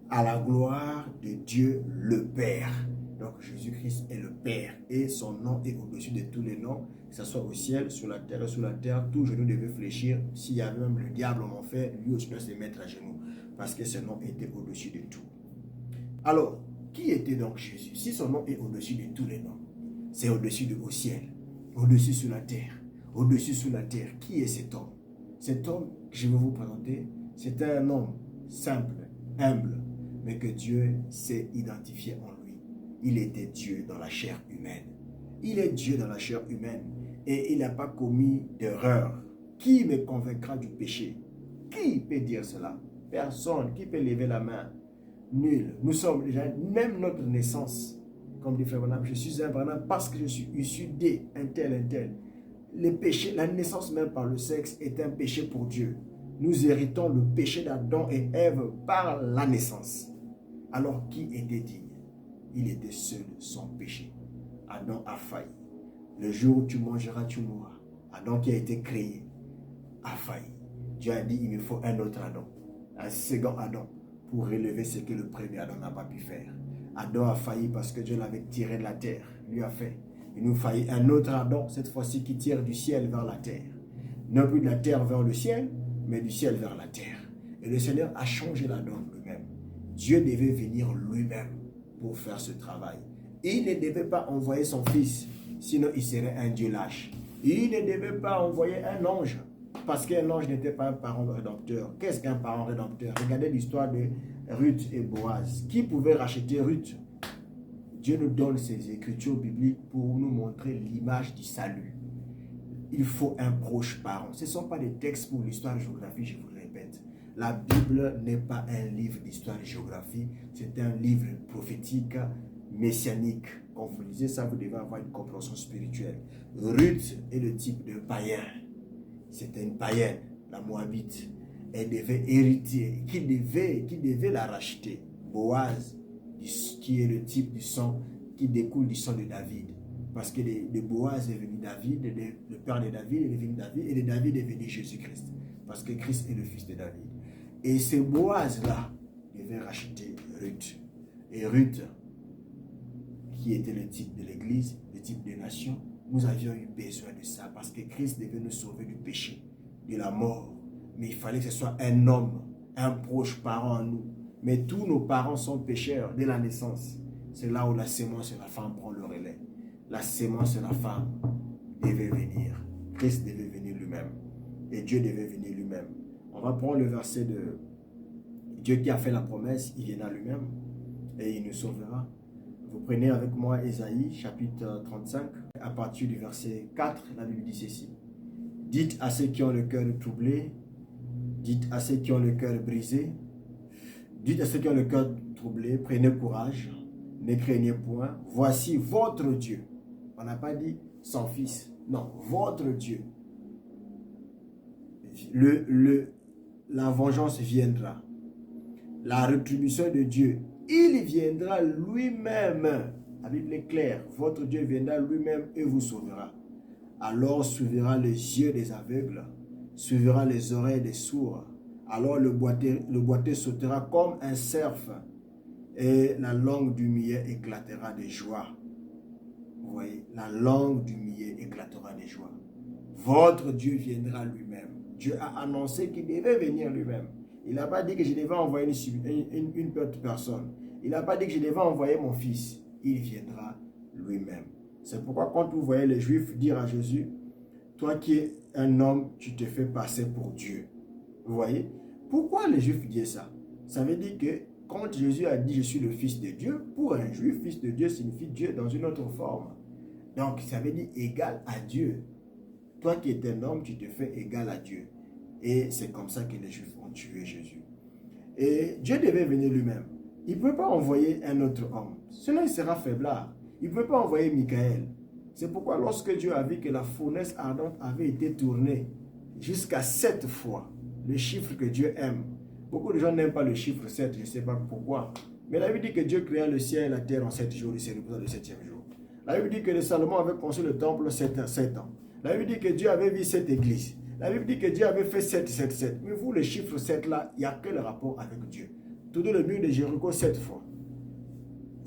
À la gloire de Dieu le Père. Donc Jésus-Christ est le Père et son nom est au-dessus de tous les noms, que ce soit au ciel, sur la terre et sous la terre. Tout genou devait fléchir. S'il y avait même le diable en enfer, lui aussi doit se mettre à genoux parce que ce nom était au-dessus de tout. Alors, qui était donc Jésus? Si son nom est au-dessus de tous les noms, c'est au-dessus au ciel, au-dessus sous la terre, au-dessus sous la terre. Qui est cet homme? Cet homme que je vais vous présenter, c'est un homme simple, humble, mais que Dieu s'est identifié en lui. Il était Dieu dans la chair humaine. Il est Dieu dans la chair humaine et il n'a pas commis d'erreur. Qui me convaincra du péché? Qui peut dire cela? Personne. Qui peut lever la main? Nul. Nous sommes déjà, même notre naissance, comme dit Frère Branham, je suis un Branham parce que je suis issu d'un tel, un tel. Le péché, la naissance même par le sexe est un péché pour Dieu. Nous héritons le péché d'Adam et Ève par la naissance. Alors qui était digne? Il était seul, sans péché. Adam a failli. Le jour où tu mangeras, tu mourras. Adam qui a été créé a failli. Dieu a dit, il me faut un autre Adam, un second Adam, pour relever ce que le premier Adam n'a pas pu faire. Adam a failli parce que Dieu l'avait tiré de la terre, lui a fait. Il nous faillit un autre Adam, cette fois-ci qui tire du ciel vers la terre. Non plus de la terre vers le ciel, mais du ciel vers la terre. Et le Seigneur a changé la donne lui-même. Dieu devait venir lui-même pour faire ce travail. Il ne devait pas envoyer son fils, sinon il serait un Dieu lâche. Il ne devait pas envoyer un ange, parce qu'un ange n'était pas un parent rédempteur. Qu'est-ce qu'un parent rédempteur? Regardez l'histoire de Ruth et Boaz. Qui pouvait racheter Ruth? Dieu nous donne ces écritures bibliques pour nous montrer l'image du salut. Il faut un proche parent. Ce ne sont pas des textes pour l'histoire et géographie, je vous le répète. La Bible n'est pas un livre d'histoire et géographie, c'est un livre prophétique, messianique. Quand vous lisez ça, vous devez avoir une compréhension spirituelle. Ruth est le type de païen. C'était une païenne, la Moabite. Elle devait hériter, qui devait la racheter. Boaz, qui est le type du sang, qui découle du sang de David. Parce que de Boaz est venu David, le père de David est venu David, et de David est venu Jésus-Christ. Parce que Christ est le fils de David. Et ce Boaz-là devait racheter Ruth. Et Ruth, qui était le type de l'Église, le type des nations, nous avions eu besoin de ça parce que Christ devait nous sauver du péché, de la mort. Mais il fallait que ce soit un homme, un proche parent à nous. Mais tous nos parents sont pécheurs dès la naissance. C'est là où la sémence de la femme prend le relais. La sémence de la femme devait venir. Christ devait venir lui-même. Et Dieu devait venir lui-même. On va prendre le verset de Dieu qui a fait la promesse, il viendra lui-même et il nous sauvera. Vous prenez avec moi Ésaïe chapitre 35, à partir du verset 4, la Bible dit ceci. Dites à ceux qui ont le cœur troublé, dites à ceux qui ont le cœur brisé, dites à ceux qui ont le cœur troublé, prenez courage, ne craignez point, voici votre Dieu. On n'a pas dit son fils, non, votre Dieu. La vengeance viendra. La rétribution de Dieu, il viendra lui-même. La Bible est claire. Votre Dieu viendra lui-même et vous sauvera. Alors s'ouvrira les yeux des aveugles, s'ouvrira les oreilles des sourds. Alors le boiteux sautera comme un cerf et la langue du muet éclatera de joie. Vous voyez, la langue du muet éclatera de joie. Votre Dieu viendra lui-même. Dieu a annoncé qu'il devait venir lui-même. Il n'a pas dit que je devais envoyer une personne. Il n'a pas dit que je devais envoyer mon fils. Il viendra lui-même. C'est pourquoi quand vous voyez les Juifs dire à Jésus, toi qui es un homme, tu te fais passer pour Dieu. Vous voyez? Pourquoi les Juifs disent ça? Ça veut dire que quand Jésus a dit je suis le fils de Dieu, pour un Juif, fils de Dieu signifie Dieu dans une autre forme. Donc ça veut dire égal à Dieu. Toi qui es un homme, tu te fais égal à Dieu. Et c'est comme ça que les Juifs ont tué Jésus. Et Dieu devait venir lui-même. Il ne peut pas envoyer un autre homme. Sinon, il sera faiblard. Il ne peut pas envoyer Michael. C'est pourquoi lorsque Dieu a vu que la fournaise ardente avait été tournée jusqu'à 7 fois, le chiffre que Dieu aime. Beaucoup de gens n'aiment pas le chiffre 7, je ne sais pas pourquoi. Mais la Bible dit que Dieu créa le ciel et la terre en 7 jours, il s'est reposé le 7e jour. La Bible dit que Salomon avait construit le temple 7 ans. La Bible dit que Dieu avait vu cette église. La Bible dit que Dieu avait fait 7, 7, 7. Mais vous, le chiffre 7 là, il n'y a quel rapport avec Dieu? Tout le mur de Jéricho 7 fois.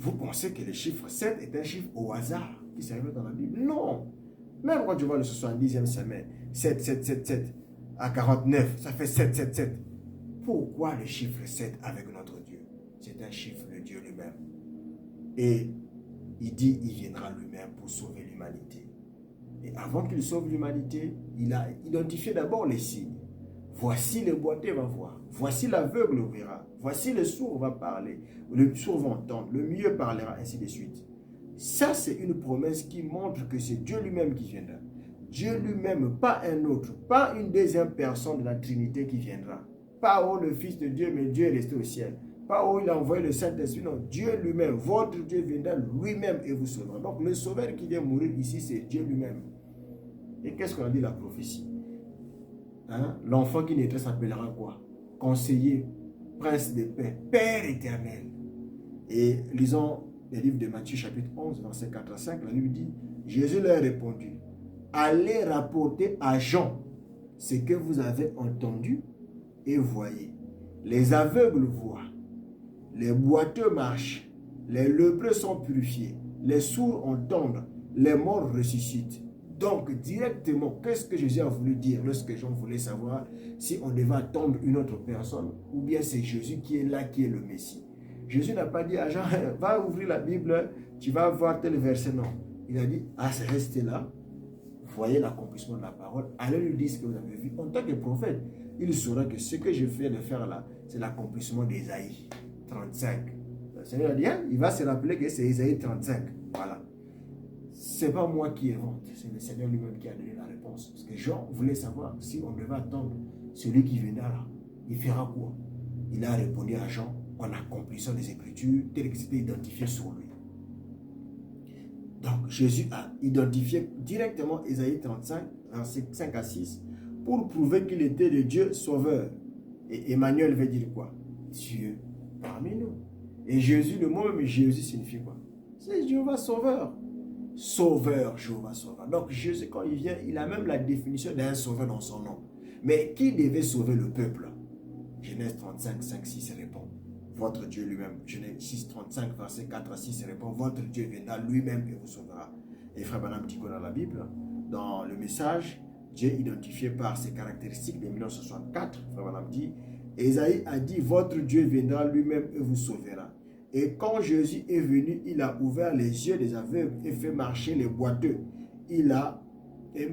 vous pensez que le chiffre 7 est un chiffre au hasard qui s'arrive dans la Bible? Non. Même quand tu vois le 70e semaine, 7, 7, 7, 7, à 49, ça fait 7, 7, 7. Pourquoi le chiffre 7 avec notre Dieu? C'est un chiffre de Dieu lui-même. Et il dit il viendra lui-même pour sauver l'humanité. Et avant qu'il sauve l'humanité, il a identifié d'abord les signes. Voici le boiteux va voir. Voici l'aveugle verra. Voici le sourd va parler. Le sourd va entendre. Le muet parlera, ainsi de suite. Ça, c'est une promesse qui montre que c'est Dieu lui-même qui viendra. Dieu lui-même, pas un autre, pas une deuxième personne de la Trinité qui viendra. Pas où le Fils de Dieu, mais Dieu est resté au ciel. Pas où il a envoyé le Saint-Esprit, non. Dieu lui-même, votre Dieu viendra lui-même et vous sauvera. Donc le sauveur qui vient mourir ici, c'est Dieu lui-même. Et qu'est-ce qu'on a dit la prophétie? Hein? L'enfant qui naîtra s'appellera quoi? Conseiller, prince de paix, Père éternel. Et lisons le livre de Matthieu chapitre 11, versets 4 à 5, la Bible dit, Jésus leur a répondu, allez rapporter à Jean ce que vous avez entendu et voyez. Les aveugles voient, les boiteux marchent, les lépreux sont purifiés, les sourds entendent, les morts ressuscitent. Donc, directement, qu'est-ce que Jésus a voulu dire lorsque Jean voulait savoir si on devait attendre une autre personne ou bien c'est Jésus qui est là, qui est le Messie? Jésus n'a pas dit à Jean, va ouvrir la Bible, tu vas voir tel verset. Non. Il a dit, restez là, voyez l'accomplissement de la parole, allez lui dire ce que vous avez vu. En tant que prophète, il saura que ce que je viens de faire là, c'est l'accomplissement d'Ésaïe 35. Le Seigneur a dit, il va se rappeler que c'est Ésaïe 35. Voilà. Ce n'est pas moi qui invente, c'est le Seigneur lui-même qui a donné la réponse. Parce que Jean voulait savoir si on devait attendre celui qui viendra là, il fera quoi? Il a répondu à Jean en accomplissant les Écritures telles que c'était identifié sur lui. Donc Jésus a identifié directement Ésaïe 35, versets 5 à 6, pour prouver qu'il était le Dieu sauveur. Et Emmanuel veut dire quoi? Dieu parmi nous. Et Jésus, le mot même Jésus signifie quoi? C'est Jéhovah sauveur. Sauveur, Jéhovah sauveur. Donc Jésus, quand il vient, il a même la définition d'un sauveur dans son nom. Mais qui devait sauver le peuple? Genèse 35, 5, 6 répond. Votre Dieu lui-même. Genèse 6, 35, verset 4 à 6 répond. Votre Dieu viendra lui-même et vous sauvera. Et frère Branham dit quoi dans la Bible? Dans le message, Dieu identifié par ses caractéristiques de 1964, frère Branham dit, Ésaïe a dit, votre Dieu viendra lui-même et vous sauvera. Et quand Jésus est venu, il a ouvert les yeux des aveugles et fait marcher les boiteux. Il a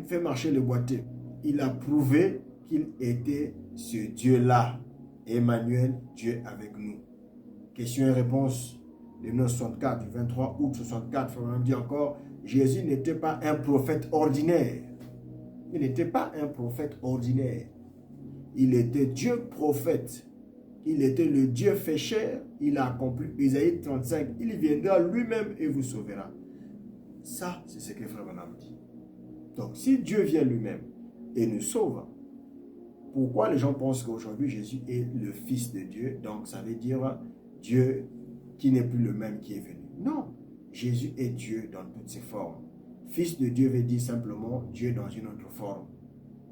fait marcher les boiteux. Il a prouvé qu'il était ce Dieu-là. Emmanuel, Dieu avec nous. Question et réponse de 1964, du 23 août 64. On dit encore, Jésus n'était pas un prophète ordinaire. Il n'était pas un prophète ordinaire. Il était Dieu prophète. Il était le Dieu fait chair. Il a accompli Isaïe 35. Il viendra lui-même et vous sauvera. Ça, c'est ce que Frère Branham dit. Donc, si Dieu vient lui-même et nous sauve, pourquoi les gens pensent qu'aujourd'hui Jésus est le Fils de Dieu? Donc, ça veut dire Dieu qui n'est plus le même qui est venu. Non, Jésus est Dieu dans toutes ses formes. Fils de Dieu veut dire simplement Dieu dans une autre forme.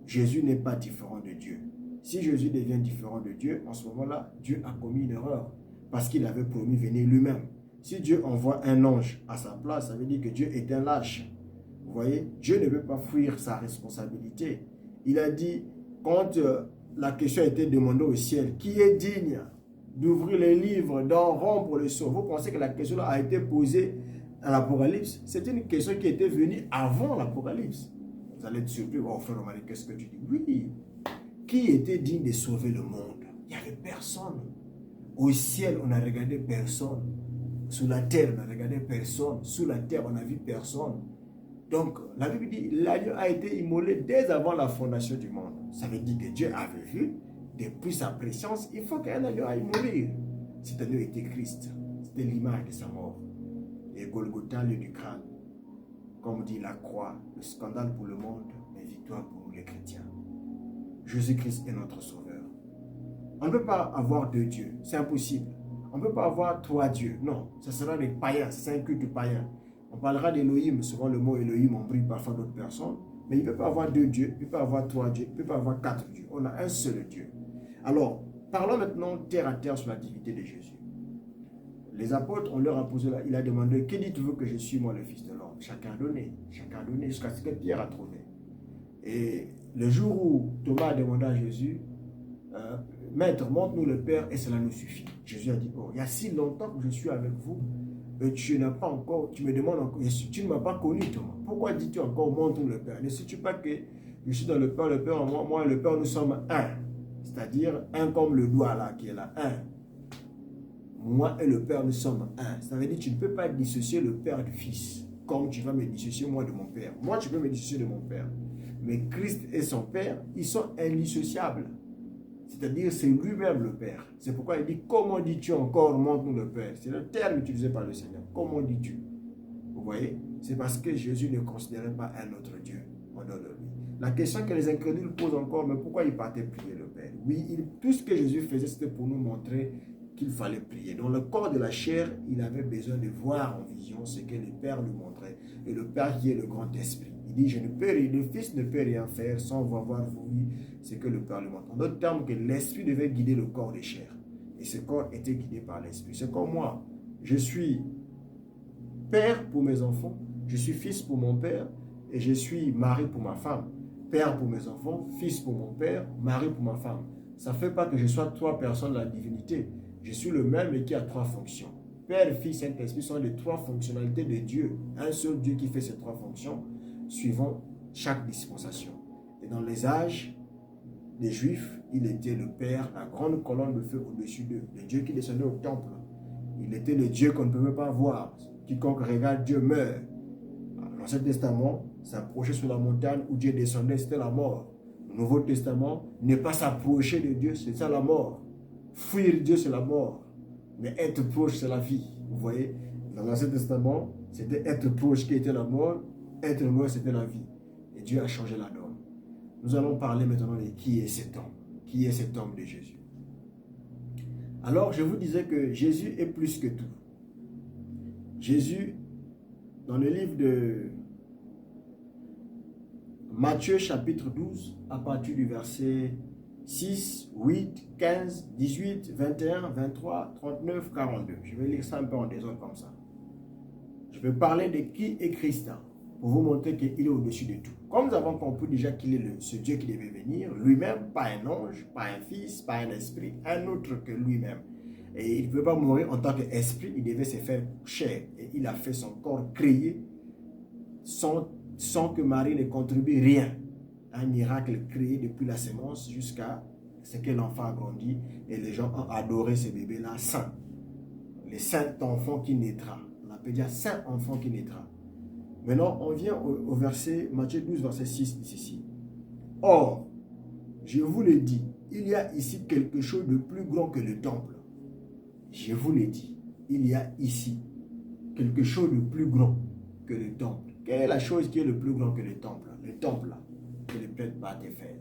Jésus n'est pas différent de Dieu. Si Jésus devient différent de Dieu, en ce moment-là, Dieu a commis une erreur parce qu'il avait promis venir lui-même. Si Dieu envoie un ange à sa place, ça veut dire que Dieu est un lâche. Vous voyez, Dieu ne peut pas fuir sa responsabilité. Il a dit, quand la question a été demandée au ciel, qui est digne d'ouvrir les livres, d'en rompre le sceau? Vous pensez que la question a été posée à l'Apocalypse? C'est une question qui était venue avant l'Apocalypse. Vous allez être surpris, oh frère Romani, qu'est-ce que tu dis? Oui, qui était digne de sauver le monde? Il n'y avait personne. Au ciel, on n'a regardé personne. Sous la terre, on n'a regardé personne. Sous la terre, on n'a vu personne. Donc, la Bible dit, l'agneau a été immolé dès avant la fondation du monde. Ça veut dire que Dieu avait vu, depuis sa préscience, il faut qu'un agneau aille mourir. Cet agneau était Christ. C'était l'image de sa mort. Et Golgotha, lieu du crâne. Comme dit la croix, le scandale pour le monde, mais victoire pour nous les chrétiens. Jésus-Christ est notre sauveur. On ne peut pas avoir deux dieux, c'est impossible. On ne peut pas avoir trois dieux, non, ce sera des païens, c'est un culte païen. On parlera d'Élohim, souvent le mot Élohim, on brille parfois d'autres personnes, mais il ne peut pas avoir deux dieux, il ne peut pas avoir trois dieux, il ne peut pas avoir quatre dieux. On a un seul Dieu. Alors, parlons maintenant terre à terre sur la divinité de Jésus. Les apôtres, on leur a posé, il a demandé, que dites-vous que je suis moi le Fils de l'homme? Chacun a donné, jusqu'à ce que Pierre a trouvé. Et le jour où Thomas a demandé à Jésus, Maître, montre-nous le Père et cela nous suffit. Jésus a dit, oh, il y a si longtemps que je suis avec vous, et tu n'as pas encore, tu me demandes encore, tu ne m'as pas connu, Thomas. Pourquoi dis-tu encore, montre-nous le Père? Ne sais-tu pas que je suis dans le Père en moi, moi et le Père, nous sommes un. C'est-à-dire un comme le doigt là, qui est là, un. Moi et le Père, nous sommes un. Ça veut dire que tu ne peux pas dissocier le Père du Fils, comme tu vas me dissocier moi de mon Père. Moi, tu peux me dissocier de mon Père. Mais Christ et son Père, ils sont indissociables. C'est-à-dire, c'est lui-même le Père. C'est pourquoi il dit, comment dis-tu encore, montre-nous le Père? C'est le terme utilisé par le Seigneur. Comment dis-tu? Vous voyez? C'est parce que Jésus ne considérait pas un autre Dieu en dehors de lui. La question que les incrédules posent encore, mais pourquoi il partait prier le Père? Oui, tout ce que Jésus faisait, c'était pour nous montrer qu'il fallait prier. Dans le corps de la chair, il avait besoin de voir en vision ce que le Père lui montrait. Et le Père qui est le grand esprit. Il dit, je ne peux rien, le Fils ne peut rien faire sans avoir vu ce que le Père lui montre. En d'autres termes, que l'Esprit devait guider le corps des chairs. Et ce corps était guidé par l'Esprit. C'est comme moi. Je suis père pour mes enfants, je suis fils pour mon père, et je suis mari pour ma femme. Père pour mes enfants, fils pour mon père, mari pour ma femme. Ça ne fait pas que je sois trois personnes de la divinité. Je suis le même et qui a trois fonctions. Père, Fils, Saint-Esprit sont les trois fonctionnalités de Dieu. Un seul Dieu qui fait ces trois fonctions, suivant chaque dispensation. Et dans les âges des Juifs, il était le Père, la grande colonne de feu au-dessus d'eux. Le Dieu qui descendait au temple. Il était le Dieu qu'on ne pouvait pas voir. Quiconque regarde Dieu meurt. L'Ancien Testament s'approchait sur la montagne où Dieu descendait, c'était la mort. Le Nouveau Testament, ne pas s'approcher de Dieu, c'est ça la mort. Fuir Dieu, c'est la mort. Mais être proche, c'est la vie. Vous voyez, dans l'Ancien Testament, c'était être proche qui était la mort, être loin, c'était la vie. Et Dieu a changé la norme. Nous allons parler maintenant de qui est cet homme. Qui est cet homme de Jésus. Alors, je vous disais que Jésus est plus que tout. Jésus, dans le livre de Matthieu chapitre 12, à partir du verset 6, 8, 15, 18, 21, 23, 39, 42. Je vais lire ça un peu en désordre comme ça. Je vais parler de qui est Christ, pour vous montrer qu'il est au-dessus de tout. Comme nous avons compris déjà qu'il est ce Dieu qui devait venir, lui-même, pas un ange, pas un fils, pas un esprit, un autre que lui-même. Et il ne pouvait pas mourir en tant qu'esprit, il devait se faire chair. Et il a fait son corps créé sans que Marie ne contribue rien. Un miracle créé depuis la sémence jusqu'à ce que l'enfant a grandi et les gens ont adoré ce bébé-là saint. Le saint enfant qui naîtra. On appelle déjà saint enfant qui naîtra. Maintenant, on vient au verset, Matthieu 12, verset 6, ici. Or, je vous le dis, il y a ici quelque chose de plus grand que le temple. Je vous l'ai dit, il y a ici quelque chose de plus grand que le temple. Quelle est la chose qui est le plus grand que le temple? Le temple là, que les prêtres battent et faire.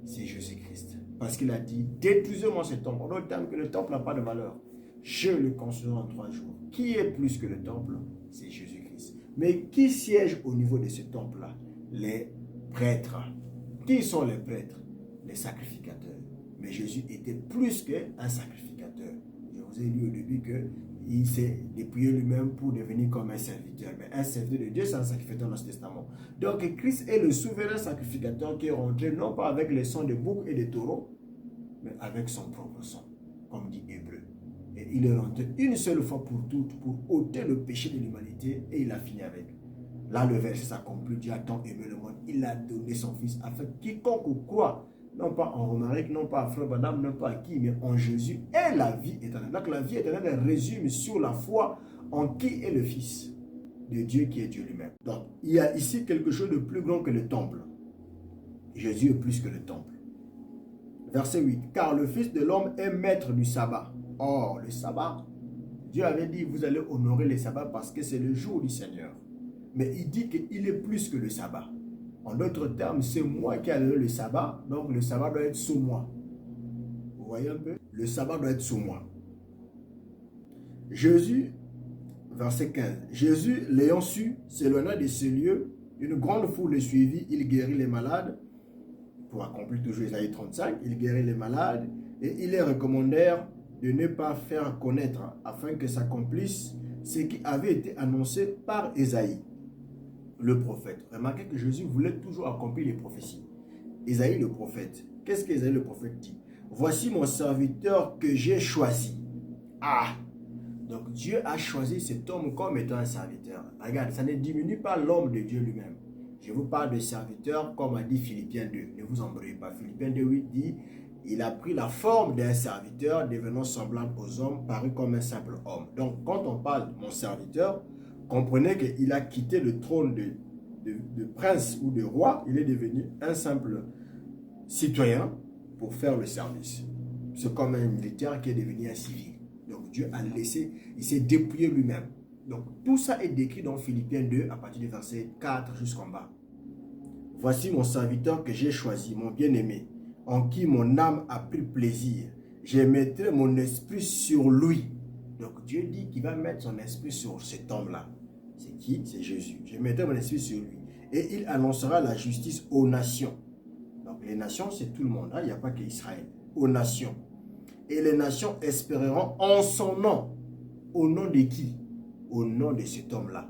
C'est Jésus-Christ. Parce qu'il a dit, détruisez-moi ce temple. En d'autres termes, que le temple n'a pas de valeur. Je le construirai en 3 jours. Qui est plus que le temple? C'est Jésus-Christ. Mais qui siège au niveau de ce temple-là? Les prêtres. Qui sont les prêtres? Les sacrificateurs. Mais Jésus était plus qu'un sacrificateur. Je vous ai lu au début qu'il s'est dépouillé lui-même pour devenir comme un serviteur. Mais un serviteur de Dieu, c'est un sacrificateur dans ce testament. Donc Christ est le souverain sacrificateur qui est rentré non pas avec les sangs de boucs et de taureaux, mais avec son propre sang, comme dit Hébreu. Et il est rentré une seule fois pour toutes pour ôter le péché de l'humanité et il a fini avec. Là, le verset s'accomplit. Dieu a tant aimé le monde, il a donné son Fils afin que quiconque croit, non pas en Romaric, non pas à Frère Madame, non pas à qui, mais en Jésus, ait la vie éternelle. Donc la vie éternelle résume sur la foi en qui est le Fils de Dieu qui est Dieu lui-même. Donc, il y a ici quelque chose de plus grand que le temple. Jésus est plus que le temple. Verset 8. Car le Fils de l'homme est maître du sabbat. Or, le sabbat, Dieu avait dit, vous allez honorer le sabbat parce que c'est le jour du Seigneur. Mais il dit qu'il est plus que le sabbat. En d'autres termes, c'est moi qui ai donné le sabbat, donc le sabbat doit être sous moi. Vous voyez un peu? Le sabbat doit être sous moi. Jésus, verset 15. Jésus, l'ayant su, s'éloigna de ce lieu, une grande foule le suivit, il guérit les malades, pour accomplir toujours Isaïe 35, il guérit les malades, et ils les recommandèrent de ne pas faire connaître afin que s'accomplisse ce qui avait été annoncé par Ésaïe, le prophète. Remarquez que Jésus voulait toujours accomplir les prophéties. Ésaïe le prophète. Qu'est-ce qu'Ésaïe le prophète dit? Voici mon serviteur que j'ai choisi. Ah! Donc Dieu a choisi cet homme comme étant un serviteur. Regarde, ça ne diminue pas l'homme de Dieu lui-même. Je vous parle de serviteur comme a dit Philippiens 2. Ne vous embrouillez pas. Philippiens 2, 8 dit, il a pris la forme d'un serviteur, devenant semblable aux hommes, paru comme un simple homme. Donc quand on parle de mon serviteur, comprenez qu'il a quitté le trône de prince ou de roi. Il est devenu un simple citoyen pour faire le service. C'est comme un militaire qui est devenu un civil. Donc Dieu a laissé, il s'est dépouillé lui-même. Donc tout ça est décrit dans Philippiens 2 à partir du verset 4 jusqu'en bas. Voici mon serviteur que j'ai choisi, mon bien-aimé, en qui mon âme a pris plaisir. Je mettrai mon esprit sur lui. Donc Dieu dit qu'il va mettre son esprit sur cet homme-là. C'est qui? C'est Jésus. Je mettrai mon esprit sur lui. Et il annoncera la justice aux nations. Donc les nations, c'est tout le monde. Hein? Il n'y a pas qu'Israël. Aux nations. Et les nations espéreront en son nom. Au nom de qui? Au nom de cet homme-là.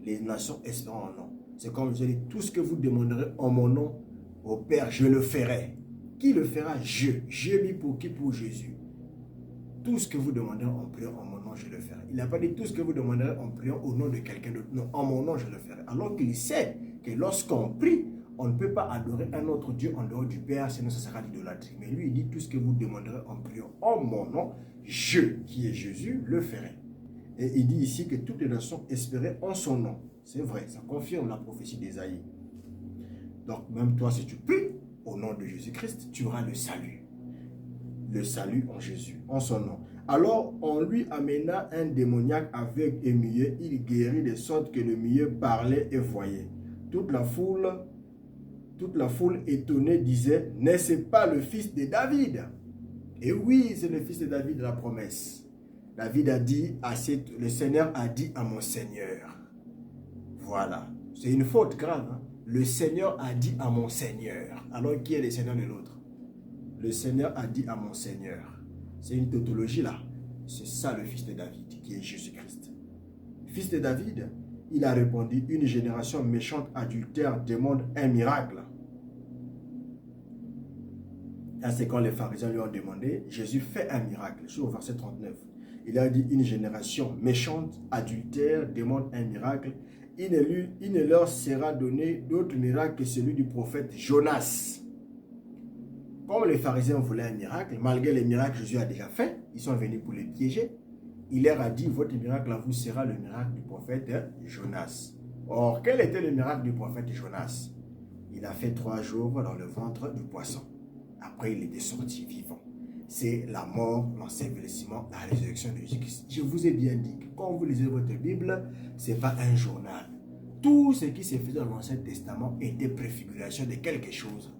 Les nations espéreront en nom. C'est comme je dis, tout ce que vous demanderez en mon nom, au Père, je le ferai. Qui le fera? Je. Je mis pour qui? Pour Jésus. Tout ce que vous demanderez en priant en mon nom, je le ferai. Il n'a pas dit tout ce que vous demanderez en priant au nom de quelqu'un d'autre. Non, en mon nom, je le ferai. Alors qu'il sait que lorsqu'on prie, on ne peut pas adorer un autre Dieu en dehors du Père, sinon ça sera l'idolâtrie. Mais lui, il dit tout ce que vous demanderez en priant en mon nom, je, qui est Jésus, le ferai. Et il dit ici que toutes les nations espéraient en son nom. C'est vrai, ça confirme la prophétie d'Ésaïe. Donc même toi, si tu pries au nom de Jésus-Christ, tu auras le salut. Le salut en Jésus, en son nom. Alors on lui amena un démoniaque aveugle et muet. Il guérit de sorte que le muet parlait et voyait. Toute la foule étonnée disait, n'est-ce pas le fils de David? Et oui, c'est le fils de David de la promesse. David a dit, le Seigneur a dit à mon Seigneur. Voilà, c'est une faute grave. Hein? Le Seigneur a dit à mon Seigneur. Alors qui est le Seigneur de l'autre? Le Seigneur a dit à mon Seigneur. C'est une tautologie là. C'est ça le fils de David, qui est Jésus-Christ. Fils de David, il a répondu, une génération méchante, adultère, demande un miracle. Là, c'est quand les pharisiens lui ont demandé, Jésus fait un miracle. Je suis au verset 39. Il a dit, une génération méchante, adultère, demande un miracle. Il ne leur sera donné d'autre miracle que celui du prophète Jonas. Comme les pharisiens voulaient un miracle, malgré les miracles que Jésus a déjà fait, ils sont venus pour les piéger. Il leur a dit, votre miracle à vous sera le miracle du prophète Jonas. Or, quel était le miracle du prophète Jonas? Il a fait 3 jours dans le ventre du poisson. Après, il était sorti vivant. C'est la mort, l'ensevelissement, la résurrection de Jésus-Christ. Je vous ai bien dit que quand vous lisez votre Bible, ce n'est pas un journal. Tout ce qui se faisait dans l'Ancien Testament était préfiguration de quelque chose.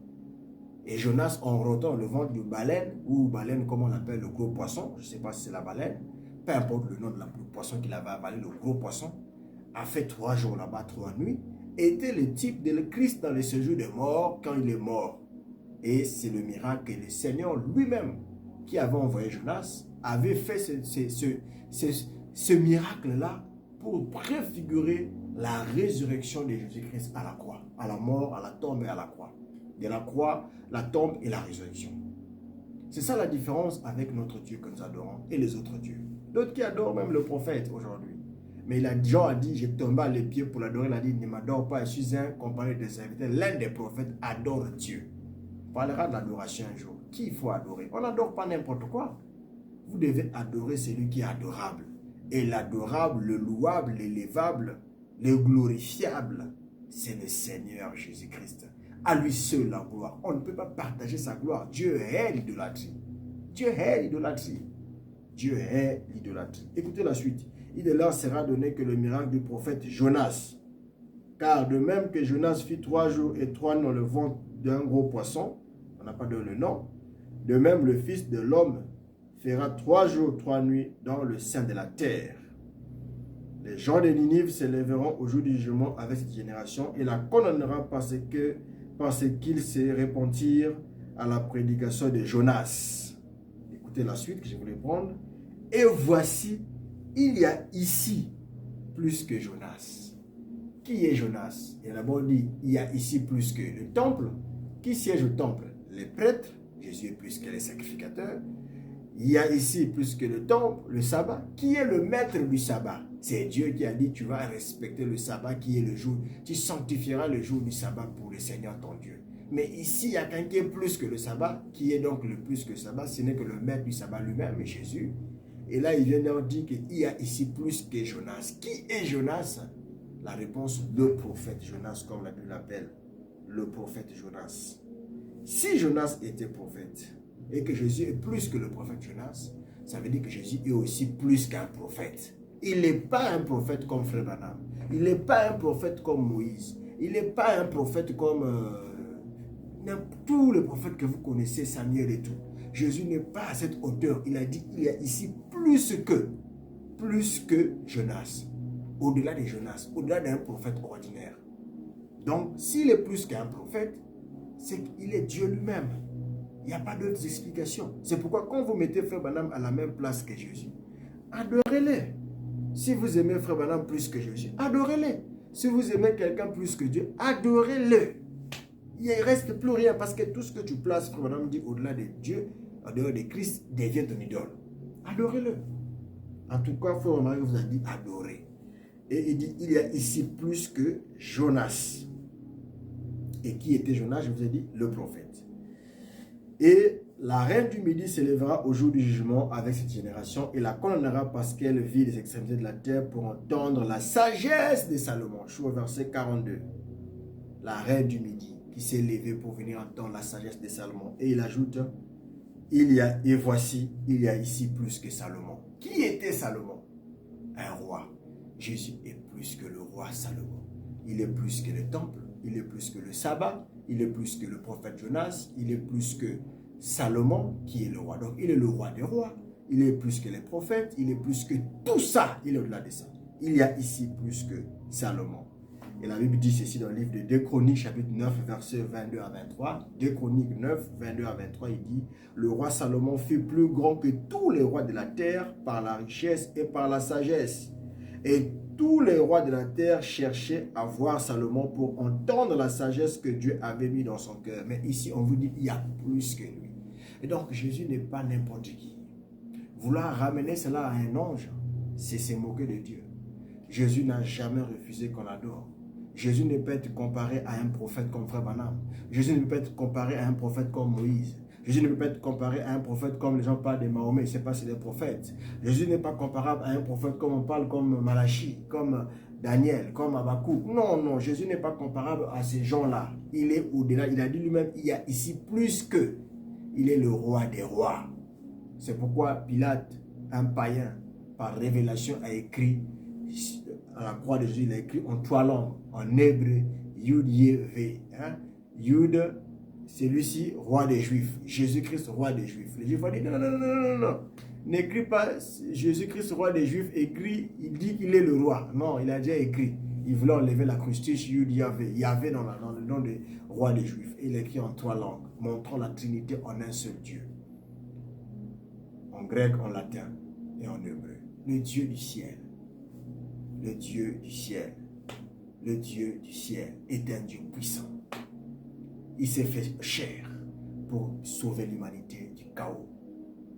Et Jonas, en rotant le ventre de baleine, ou baleine comme on l'appelle le gros poisson, je ne sais pas si c'est la baleine, peu importe le nom de du poisson qu'il avait avalé, le gros poisson, a fait 3 jours là-bas, 3 nuits, était le type de le Christ dans le séjour des morts quand il est mort. Et c'est le miracle que le Seigneur lui-même, qui avait envoyé Jonas, avait fait ce miracle-là pour préfigurer la résurrection de Jésus-Christ à la croix, à la mort, à la tombe et à la croix. De la croix, la tombe et la résurrection. C'est ça la différence avec notre Dieu que nous adorons et les autres dieux. D'autres qui adorent même le prophète aujourd'hui. Mais Jean a dit, j'ai tombé à les pieds pour l'adorer. Il a dit, ne m'adore pas, je suis un compagnon de serviteurs. L'un des prophètes adore Dieu. On parlera de l'adoration un jour. Qui il faut adorer? On n'adore pas n'importe quoi. Vous devez adorer celui qui est adorable. Et l'adorable, le louable, l'élévable, le glorifiable, c'est le Seigneur Jésus-Christ. À lui seul la gloire. On ne peut pas partager sa gloire. Dieu est l'idolâtrie. Dieu est l'idolâtrie. Dieu est l'idolâtrie. Écoutez la suite. Il ne leur sera donné que le miracle du prophète Jonas. Car de même que Jonas fit 3 jours et 3 nuits dans le ventre d'un gros poisson, on n'a pas donné le nom, de même le Fils de l'homme fera 3 jours, 3 nuits dans le sein de la terre. Les gens de Ninive s'élèveront au jour du jugement avec cette génération et la condamnera parce qu'ils se repentirent à la prédication de Jonas. écoutez la suite que je voulais prendre. Et voici, il y a ici plus que Jonas. Qui est Jonas? Et d'abord dit, il y a ici plus que le temple. Qui siège au temple? Les prêtres. Jésus est plus que les sacrificateurs. Il y a ici plus que le temple, le sabbat. Qui est le maître du sabbat? C'est Dieu qui a dit, tu vas respecter le sabbat qui est le jour. Tu sanctifieras le jour du sabbat pour le Seigneur ton Dieu. Mais ici, il y a quelqu'un qui est plus que le sabbat. Qui est donc le plus que le sabbat? Ce n'est que le maître du sabbat lui-même, Jésus. Et là, il vient leur dire qu'il y a ici plus que Jonas. Qui est Jonas? La réponse, le prophète Jonas, comme la Bible l'appelle. Le prophète Jonas. Si Jonas était prophète, et que Jésus est plus que le prophète Jonas, ça veut dire que Jésus est aussi plus qu'un prophète. Il n'est pas un prophète comme Frère Branham. Il n'est pas un prophète comme Moïse. Il n'est pas un prophète comme tous les prophètes que vous connaissez, Samuel et tout. Jésus n'est pas à cette hauteur. Il a dit, il y a ici plus que Jonas. Au-delà de Jonas, au-delà d'un prophète ordinaire. Donc, s'il est plus qu'un prophète, c'est qu'il est Dieu lui-même. Il n'y a pas d'autres explications. C'est pourquoi quand vous mettez Frère Branham à la même place que Jésus, adorez-le. Si vous aimez Frère Branham plus que Jésus, adorez-le. Si vous aimez quelqu'un plus que Dieu, adorez-le. Il ne reste plus rien parce que tout ce que tu places, Frère Branham dit, au-delà de Dieu, en dehors de Christ, devient ton idole. Adorez-le. En tout cas, Frère Branham vous a dit adorer. Et il dit, il y a ici plus que Jonas. Et qui était Jonas? Je vous ai dit, le prophète. Et la reine du Midi s'élèvera au jour du jugement avec cette génération et la condamnera parce qu'elle vit les extrémités de la terre pour entendre la sagesse de Salomon. Je suis au verset 42. La reine du Midi qui s'est levée pour venir entendre la sagesse de Salomon. Et il ajoute, et voici, il y a ici plus que Salomon. Qui était Salomon? Un roi. Jésus est plus que le roi Salomon. Il est plus que le temple, il est plus que le sabbat, il est plus que le prophète Jonas, il est plus que Salomon qui est le roi. Donc il est le roi des rois, il est plus que les prophètes, il est plus que tout ça, il est au-delà de ça. Il y a ici plus que Salomon. Et la Bible dit ceci dans le livre de 2 Chroniques, chapitre 9, versets 22 à 23. 2 Chroniques 9, 22 à 23, il dit, le roi Salomon fut plus grand que tous les rois de la terre par la richesse et par la sagesse. Et tous les rois de la terre cherchaient à voir Salomon pour entendre la sagesse que Dieu avait mis dans son cœur. Mais ici, on vous dit, il y a plus que lui. Et donc, Jésus n'est pas n'importe qui. Vouloir ramener cela à un ange, c'est se moquer de Dieu. Jésus n'a jamais refusé qu'on l'adore. Jésus ne peut être comparé à un prophète comme Frère Branham. Jésus ne peut être comparé à un prophète comme Moïse. Jésus ne peut pas être comparé à un prophète comme les gens parlent de Mahomet, c'est pas c'est des prophètes. Jésus n'est pas comparable à un prophète comme on parle comme Malachi, comme Daniel, comme Habakkuk. Non, non, Jésus n'est pas comparable à ces gens-là. Il est au-delà, il a dit lui-même, il y a ici plus que. Il est le roi des rois. C'est pourquoi Pilate, un païen, par révélation, a écrit, à la croix de Jésus, il a écrit en 3 langues, en hébreu, Yud, Yé, Vé. Yud, celui-ci, roi des Juifs. Jésus-Christ, roi des Juifs. Les Juifs ont dit, non, non, non, non, non, non. N'écris pas Jésus-Christ, roi des Juifs, écrit, il dit qu'il est le roi. Non, il a déjà écrit. Il voulait enlever la crucifix, Yud, Yahvé. Yahvé dans le nom de roi des Juifs. Il a écrit en 3 langues, montrant la Trinité en un seul Dieu. En grec, en latin et en hébreu. Le Dieu du ciel. Le Dieu du ciel. Le Dieu du ciel est un Dieu puissant. Il s'est fait chair pour sauver l'humanité du chaos.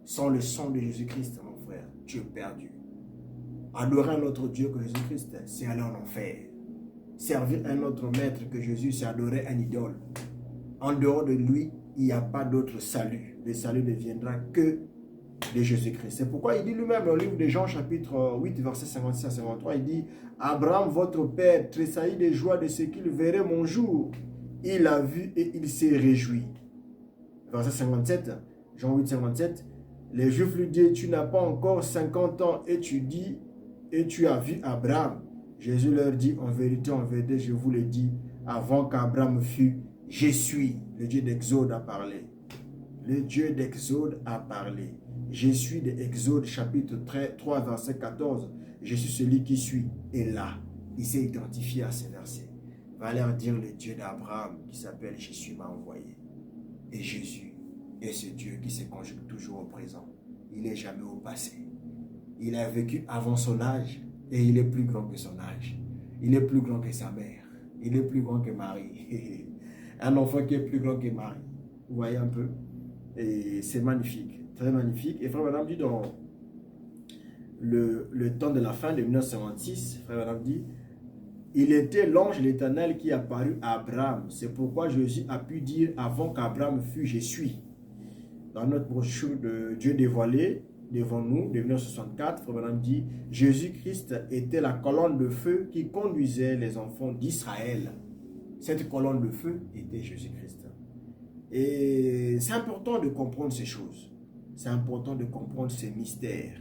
Sans le sang de Jésus-Christ, mon frère, tu es perdu. Adorer un autre Dieu que Jésus-Christ, c'est aller en enfer. Servir un autre maître que Jésus, c'est adorer un idole. En dehors de lui, il n'y a pas d'autre salut. Le salut ne viendra que de Jésus-Christ. C'est pourquoi il dit lui-même dans le livre de Jean, chapitre 8, verset 56 à 53, il dit « Abraham, votre père, tressaillit de joie de ce qu'il verrait mon jour. Il a vu et il s'est réjoui. » Verset 57, Jean 8, 57, les Juifs lui disent, tu n'as pas encore 50 ans et tu dis, et tu as vu Abraham. Jésus leur dit, en vérité, je vous le dis, avant qu'Abraham fût, je suis. Le Dieu d'Exode a parlé. Le Dieu d'Exode a parlé. Je suis de Exode, chapitre 3, verset 14. Je suis celui qui suis. Et là, il s'est identifié à ces versets. Va leur dire le Dieu d'Abraham qui s'appelle Jésus m'a envoyé. Et Jésus est ce Dieu qui se conjugue toujours au présent. il n'est jamais au passé. Il a vécu avant son âge et il est plus grand que son âge. Il est plus grand que sa mère. Il est plus grand que Marie. Un enfant qui est plus grand que Marie. Vous voyez un peu? Et c'est magnifique, très magnifique. Et frère madame dit dans le temps de la fin de 1956, frère madame dit, il était l'ange de l'Éternel qui apparut à Abraham. C'est pourquoi Jésus a pu dire avant qu'Abraham fût, je suis. Dans notre brochure de Dieu dévoilé devant nous, de 1964, frère madame dit, Jésus-Christ était la colonne de feu qui conduisait les enfants d'Israël. Cette colonne de feu était Jésus-Christ. Et c'est important de comprendre ces choses. C'est important de comprendre ces mystères,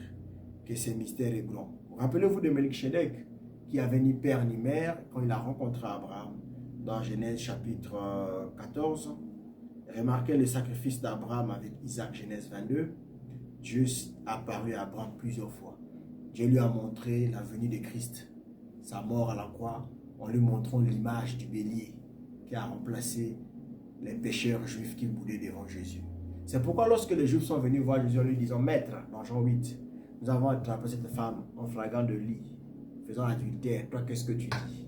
que ces mystères est grand. Rappelez-vous de Melchizedek, qui avait ni père ni mère quand il a rencontré Abraham dans Genèse chapitre 14. Remarquez le sacrifice d'Abraham avec Isaac, Genèse 22. Dieu a apparu à Abraham plusieurs fois. Dieu lui a montré la venue de Christ, sa mort à la croix, en lui montrant l'image du bélier qui a remplacé les pécheurs juifs qui boudaient devant Jésus. C'est pourquoi lorsque les Juifs sont venus voir Jésus en lui disant, Maître, dans Jean 8, nous avons attrapé cette femme en flagrant de lit, faisant adultère, toi qu'est-ce que tu dis?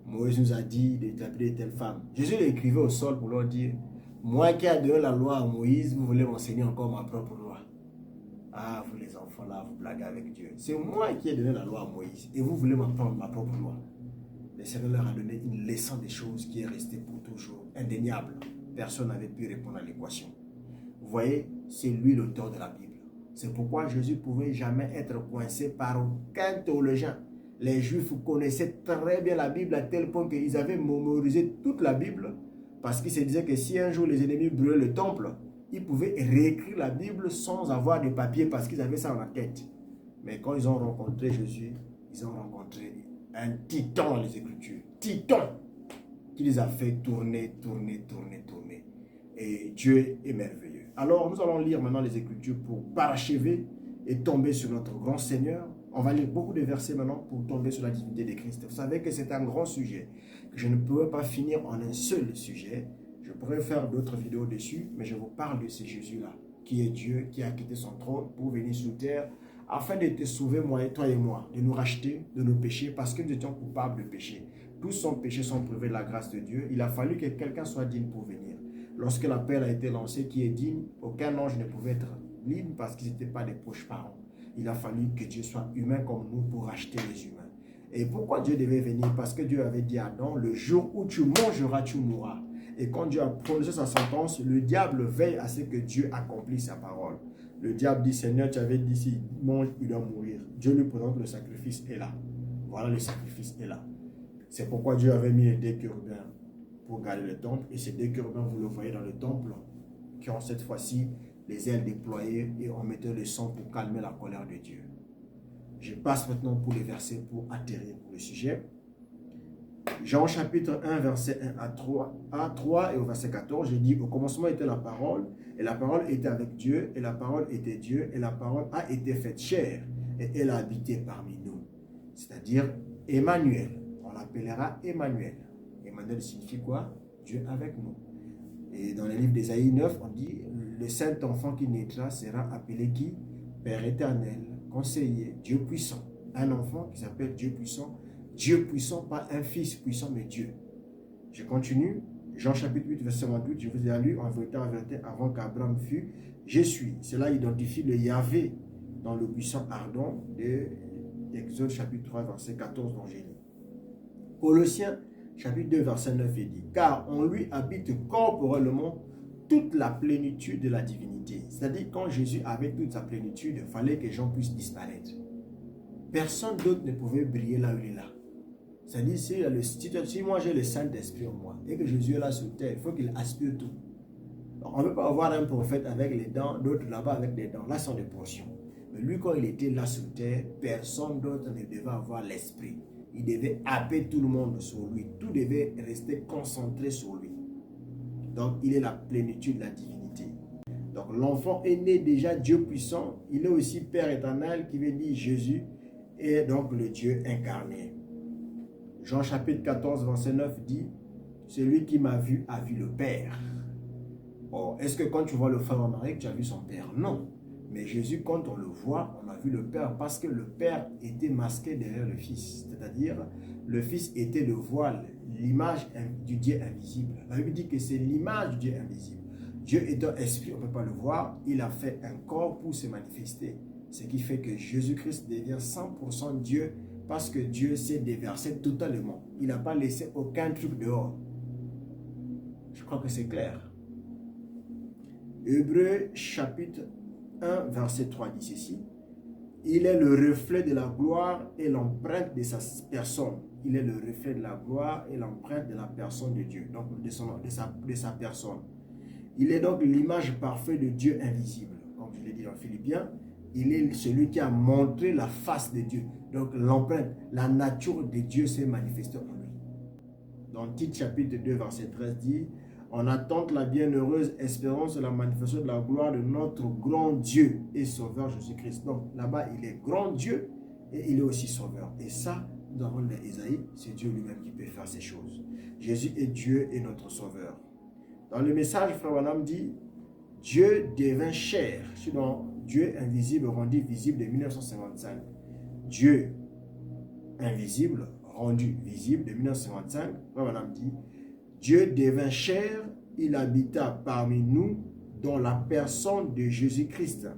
Moïse nous a dit de t'appeler telle femme. Jésus l'écrivait au sol pour leur dire, moi qui ai donné la loi à Moïse, vous voulez m'enseigner encore ma propre loi. Ah, vous les enfants là, vous blaguez avec Dieu. C'est moi qui ai donné la loi à Moïse et vous voulez m'apprendre ma propre loi. Le Seigneur leur a donné une leçon des choses qui est restée pour toujours, indéniable. Personne n'avait pu répondre à l'équation. Vous voyez, c'est lui l'auteur de la Bible. C'est pourquoi Jésus ne pouvait jamais être coincé par aucun théologien. Les Juifs connaissaient très bien la Bible à tel point qu'ils avaient mémorisé toute la Bible parce qu'ils se disaient que si un jour les ennemis brûlaient le temple, ils pouvaient réécrire la Bible sans avoir de papier parce qu'ils avaient ça en la tête. Mais quand ils ont rencontré Jésus, ils ont rencontré un titan dans les Écritures. Titan qui les a fait tourner. Et Dieu est merveilleux. Alors, nous allons lire maintenant les Écritures pour parachever et tomber sur notre grand Seigneur. On va lire beaucoup de versets maintenant pour tomber sur la divinité de Christ. Vous savez que c'est un grand sujet, que je ne pourrais pas finir en un seul sujet. Je pourrais faire d'autres vidéos dessus, mais je vous parle de ce Jésus-là, qui est Dieu, qui a quitté son trône pour venir sur terre, afin de te sauver, moi et toi et moi, de nous racheter de nos péchés, parce que nous étions coupables de péché. Tous sans péché sont privés de la grâce de Dieu. Il a fallu que quelqu'un soit digne pour venir. Lorsque l'appel a été lancé, qui est digne, aucun ange ne pouvait être digne parce qu'ils n'étaient pas des proches parents. Il a fallu que Dieu soit humain comme nous pour racheter les humains. Et pourquoi Dieu devait venir? Parce que Dieu avait dit à Adam, le jour où tu mangeras, tu mourras. Et quand Dieu a prononcé sa sentence, le diable veille à ce que Dieu accomplisse sa parole. Le diable dit, Seigneur, tu avais dit, si mange, il doit mourir. Dieu lui présente le sacrifice est là. Voilà, le sacrifice est là. C'est pourquoi Dieu avait mis les deux chérubins pour garder le temple. Et ces deux chérubins, vous le voyez dans le temple, qui ont cette fois-ci les ailes déployées et on mettait le sang pour calmer la colère de Dieu. Je passe maintenant pour les versets pour atterrir pour le sujet. Jean chapitre 1, verset 1 à 3 et au verset 14, je dis, au commencement était la parole, et la parole était avec Dieu, et la parole était Dieu, et la parole a été faite chair, et elle a habité parmi nous. C'est-à-dire Emmanuel, on l'appellera Emmanuel. Emmanuel signifie quoi? Dieu avec nous. Et dans le livre d'Ésaïe 9, on dit, le saint enfant qui naîtra sera appelé qui? Père éternel, conseiller, Dieu puissant. Un enfant qui s'appelle Dieu puissant, pas un fils puissant, mais Dieu. Je continue. Jean chapitre 8, verset 28, je vous ai lu en vérité, avant qu'Abraham fût, je suis. Cela identifie le Yahvé dans le buisson ardent de Exode chapitre 3, verset 14 dont j'ai lu. Colossiens chapitre 2, verset 9, il dit, car on lui habite corporellement toute la plénitude de la divinité. C'est-à-dire quand Jésus avait toute sa plénitude, il fallait que Jean puisse disparaître. Personne d'autre ne pouvait briller là où il est là. C'est-à-dire, si moi j'ai le Saint-Esprit en moi et que Jésus est là sur terre, il faut qu'il aspire tout. Donc, on ne peut pas avoir un prophète avec les dents, d'autres là-bas avec des dents. Là, ce sont des portions. Mais lui, quand il était là sur terre, personne d'autre ne devait avoir l'Esprit. Il devait happer tout le monde sur lui. Tout devait rester concentré sur lui. Donc, il est la plénitude de la divinité. Donc, l'enfant est né déjà Dieu puissant. Il est aussi Père éternel qui veut dire Jésus est donc le Dieu incarné. Jean chapitre 14, verset 9 dit, celui qui m'a vu a vu le Père. Or, est-ce que quand tu vois le frère en Amérique, tu as vu son Père? Non. Mais Jésus, quand on le voit, on a vu le Père parce que le Père était masqué derrière le Fils. C'est-à-dire, le Fils était le voile, l'image du Dieu invisible. La Bible dit que c'est l'image du Dieu invisible. Dieu étant esprit, on ne peut pas le voir. Il a fait un corps pour se manifester. Ce qui fait que Jésus-Christ devient 100% Dieu parce que Dieu s'est déversé totalement. Il n'a pas laissé aucun truc dehors. Je crois que c'est clair. Hébreux chapitre 1, verset 3 dit ceci. Il est le reflet de la gloire et l'empreinte de sa personne. Il est le reflet de la gloire et l'empreinte de la personne de Dieu, donc de sa personne. Il est donc l'image parfaite de Dieu invisible. Comme je l'ai dit dans Philippiens, il est celui qui a montré la face de Dieu. Donc l'empreinte, la nature de Dieu s'est manifestée en lui. Dans Tite chapitre 2, verset 13 dit, on attend la bienheureuse espérance de la manifestation de la gloire de notre grand Dieu et Sauveur Jésus-Christ. Donc là-bas, il est grand Dieu et il est aussi Sauveur. Et ça, nous avons dans Isaïe, c'est Dieu lui-même qui peut faire ces choses. Jésus est Dieu et notre Sauveur. Dans le message, Frère Branham dit, Dieu devint chair. Sinon, Dieu invisible rendu visible de 1955. Dieu invisible rendu visible de 1955. Frère Branham dit, Dieu devint chair, il habita parmi nous dans la personne de Jésus-Christ.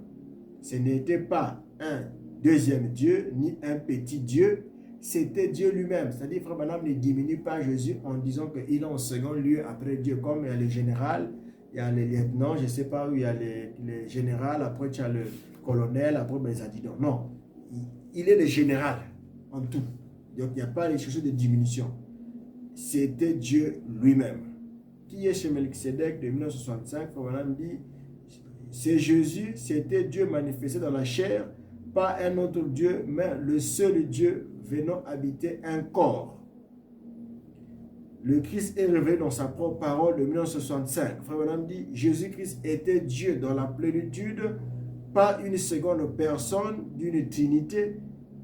Ce n'était pas un deuxième Dieu, ni un petit Dieu, c'était Dieu lui-même. C'est-à-dire, Frère Branham ne diminue pas Jésus en disant qu'il est en second lieu après Dieu, comme il y a le général, il y a les lieutenants, je ne sais pas où il y a les généraux, après tu as le colonel, après les adjudants. Non, il est le général en tout. Donc, il n'y a pas les choses de diminution. C'était Dieu lui-même. Qui est chez Melchizedek de 1965, Frère Branham dit, c'est Jésus, c'était Dieu manifesté dans la chair, pas un autre Dieu, mais le seul Dieu venant habiter un corps. Le Christ est révélé dans sa propre parole de 1965. Frère Branham dit, Jésus-Christ était Dieu dans la plénitude, pas une seconde personne d'une trinité.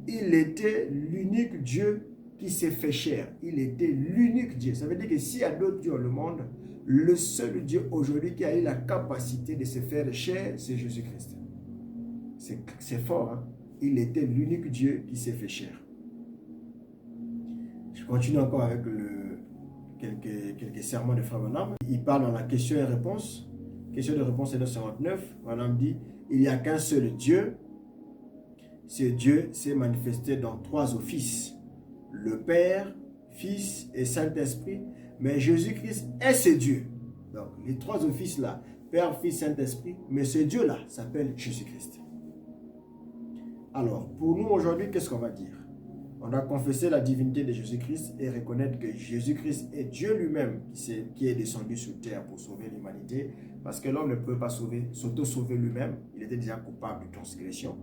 Il était l'unique Dieu qui s'est fait chair. Il était l'unique Dieu. Ça veut dire que s'il y a d'autres dieux dans le monde, le seul Dieu aujourd'hui qui a eu la capacité de se faire chair, c'est Jésus-Christ. C'est fort, hein? Il était l'unique Dieu qui s'est fait chair. Je continue encore avec quelques sermons de Frère Branham. Il parle dans la question et réponse. Question de réponse 959. Branham dit, il n'y a qu'un seul Dieu. Ce Dieu s'est manifesté dans 3 offices. Le Père, Fils et Saint-Esprit. Mais Jésus-Christ est ce Dieu. Donc, les 3 offices-là, Père, Fils, Saint-Esprit, mais ce Dieu-là s'appelle Jésus-Christ. Alors, pour nous aujourd'hui, qu'est-ce qu'on va dire? On doit confesser la divinité de Jésus-Christ et reconnaître que Jésus-Christ est Dieu lui-même qui est descendu sur terre pour sauver l'humanité, parce que l'homme ne peut pas s'auto-sauver lui-même. Il était déjà coupable de transgression.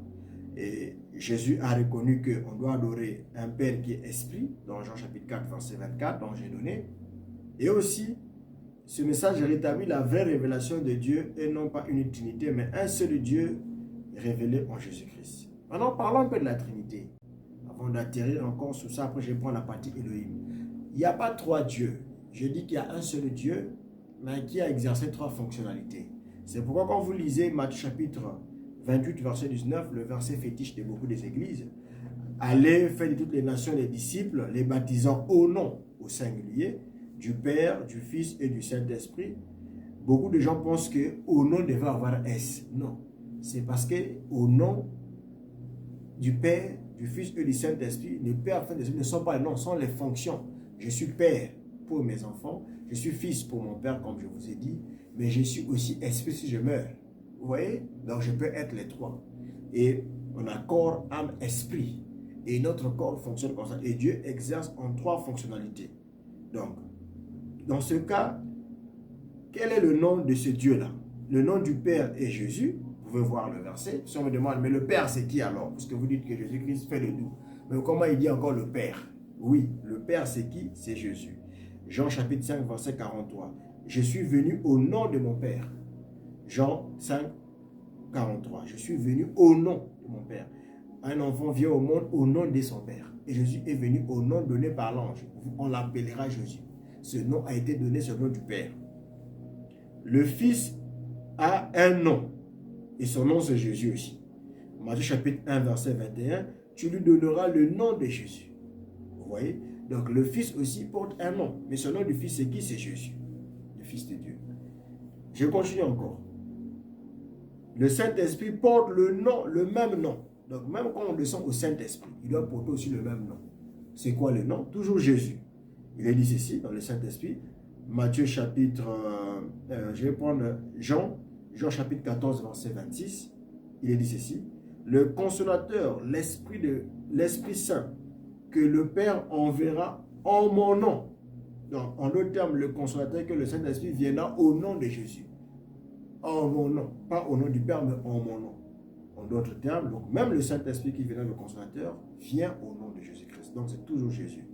Et Jésus a reconnu qu'on doit adorer un Père qui est esprit, dans Jean chapitre 4, verset 24, dont j'ai donné. Et aussi, ce message rétablit la vraie révélation de Dieu et non pas une trinité, mais un seul Dieu révélé en Jésus-Christ. Maintenant, parlons un peu de la Trinité. Avant d'atterrir encore sur ça, après je vais prendre la partie Elohim. Il n'y a pas 3 dieux. Je dis qu'il y a un seul Dieu, mais qui a exercé 3 fonctionnalités. C'est pourquoi quand vous lisez Matthieu chapitre 28, verset 19, le verset fétiche de beaucoup des églises, allez faire de toutes les nations les disciples, les baptisant au nom, au singulier, du Père, du Fils et du Saint-Esprit. Beaucoup de gens pensent qu'au nom devait avoir S. Non, c'est parce qu'au nom du Père, du Fils et du Saint-Esprit, le Père et le Saint-Esprit ne sont pas les noms, sont les fonctions. Je suis Père pour mes enfants, je suis Fils pour mon Père, comme je vous ai dit, mais je suis aussi Esprit si je meurs. Vous voyez? Donc je peux être les 3. Et on a corps, âme, esprit. Et notre corps fonctionne comme ça. Et Dieu exerce en 3 fonctionnalités. Donc, dans ce cas, quel est le nom de ce Dieu-là? Le nom du Père est Jésus. Vous pouvez voir le verset. Si on me demande, mais le Père c'est qui alors? Parce que vous dites que Jésus-Christ fait de nous. Mais comment il dit encore le Père? Oui, le Père c'est qui? C'est Jésus. Jean chapitre 5, verset 43. Je suis venu au nom de mon Père. Jean 5, 43. Je suis venu au nom de mon Père. Un enfant vient au monde au nom de son Père. Et Jésus est venu au nom donné par l'ange. On l'appellera Jésus. Ce nom a été donné sur le nom du Père. Le Fils a un nom. Et son nom, c'est Jésus aussi. Matthieu chapitre 1, verset 21, tu lui donneras le nom de Jésus. Vous voyez? Donc le Fils aussi porte un nom. Mais ce nom du Fils, c'est qui? C'est Jésus, le Fils de Dieu. Je continue encore. Le Saint-Esprit porte le nom, le même nom. Donc même quand on descend au Saint-Esprit, il doit porter aussi le même nom. C'est quoi le nom? Toujours Jésus. Il est dit ceci dans le Saint-Esprit. Matthieu chapitre, je vais prendre Jean chapitre 14, verset 26. Il est dit ceci. Le Consolateur, l'Esprit Saint, que le Père enverra en mon nom. Donc, en d'autres termes, le Consolateur, que le Saint-Esprit viendra au nom de Jésus. En mon nom. Pas au nom du Père, mais en mon nom. En d'autres termes, donc même le Saint-Esprit qui viendra, le Consolateur, vient au nom de Jésus-Christ. Donc, c'est toujours Jésus.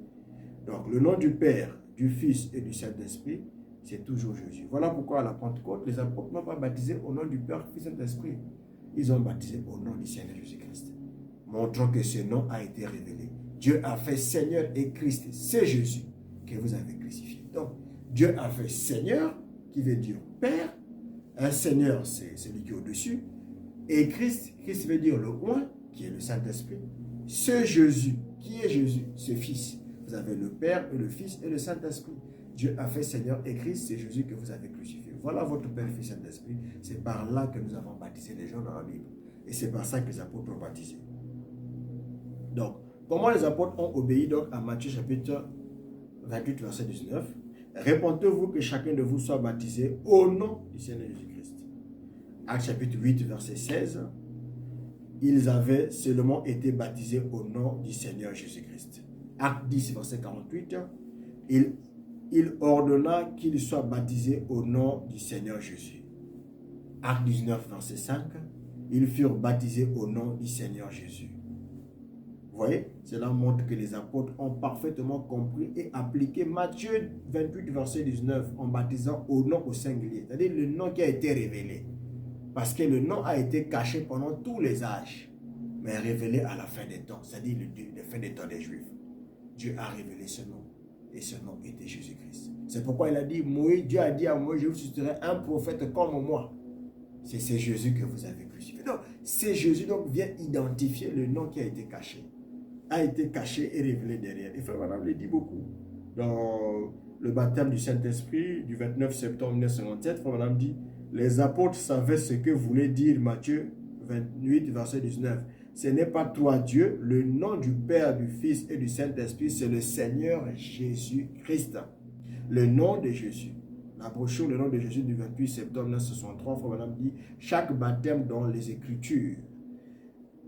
Donc, le nom du Père, du Fils et du Saint-Esprit, c'est toujours Jésus. Voilà pourquoi à la Pentecôte, les apôtres n'ont pas baptisé au nom du Père, Fils et Saint-Esprit. Ils ont baptisé au nom du Seigneur Jésus-Christ. Montrant que ce nom a été révélé. Dieu a fait Seigneur et Christ. C'est Jésus que vous avez crucifié. Donc, Dieu a fait Seigneur, qui veut dire Père. Un Seigneur, c'est celui qui est au-dessus. Et Christ veut dire le Oint, qui est le Saint-Esprit. Ce Jésus, qui est Jésus, ce Fils. Vous avez le Père et le Fils et le Saint-Esprit. Dieu a fait Seigneur et Christ, c'est Jésus que vous avez crucifié. Voilà votre Père, Fils et Saint-Esprit. C'est par là que nous avons baptisé les gens dans la Bible. Et c'est par ça que les apôtres ont baptisé. Donc, comment les apôtres ont obéi donc à Matthieu chapitre 28, verset 19? Répondez-vous que chacun de vous soit baptisé au nom du Seigneur Jésus-Christ. Actes chapitre 8, verset 16. Ils avaient seulement été baptisés au nom du Seigneur Jésus-Christ. Acte 10, verset 48. Il ordonna qu'ils soient baptisés au nom du Seigneur Jésus. Acte 19, verset 5. Ils furent baptisés au nom du Seigneur Jésus. Vous voyez, cela montre que les apôtres ont parfaitement compris et appliqué Matthieu 28, verset 19, en baptisant au nom au singulier, c'est-à-dire le nom qui a été révélé. Parce que le nom a été caché pendant tous les âges, mais révélé à la fin des temps, c'est-à-dire la fin des temps des Juifs. Dieu a révélé ce nom, et ce nom était Jésus-Christ. C'est pourquoi il a dit, Dieu a dit à Moïse, je vous susciterai un prophète comme moi. C'est Jésus que vous avez crucifié. Donc, c'est Jésus donc vient identifier le nom qui a été caché et révélé derrière. Et Frère Branham le dit beaucoup. Dans le baptême du Saint-Esprit du 29 septembre 1957, Frère Branham dit, les apôtres savaient ce que voulait dire Matthieu 28, verset 19. Ce n'est pas toi Dieu, le nom du Père, du Fils et du Saint-Esprit, c'est le Seigneur Jésus-Christ. Le nom de Jésus. La brochure, le nom de Jésus du 28 septembre 1963, Frère Branham dit, chaque baptême dans les Écritures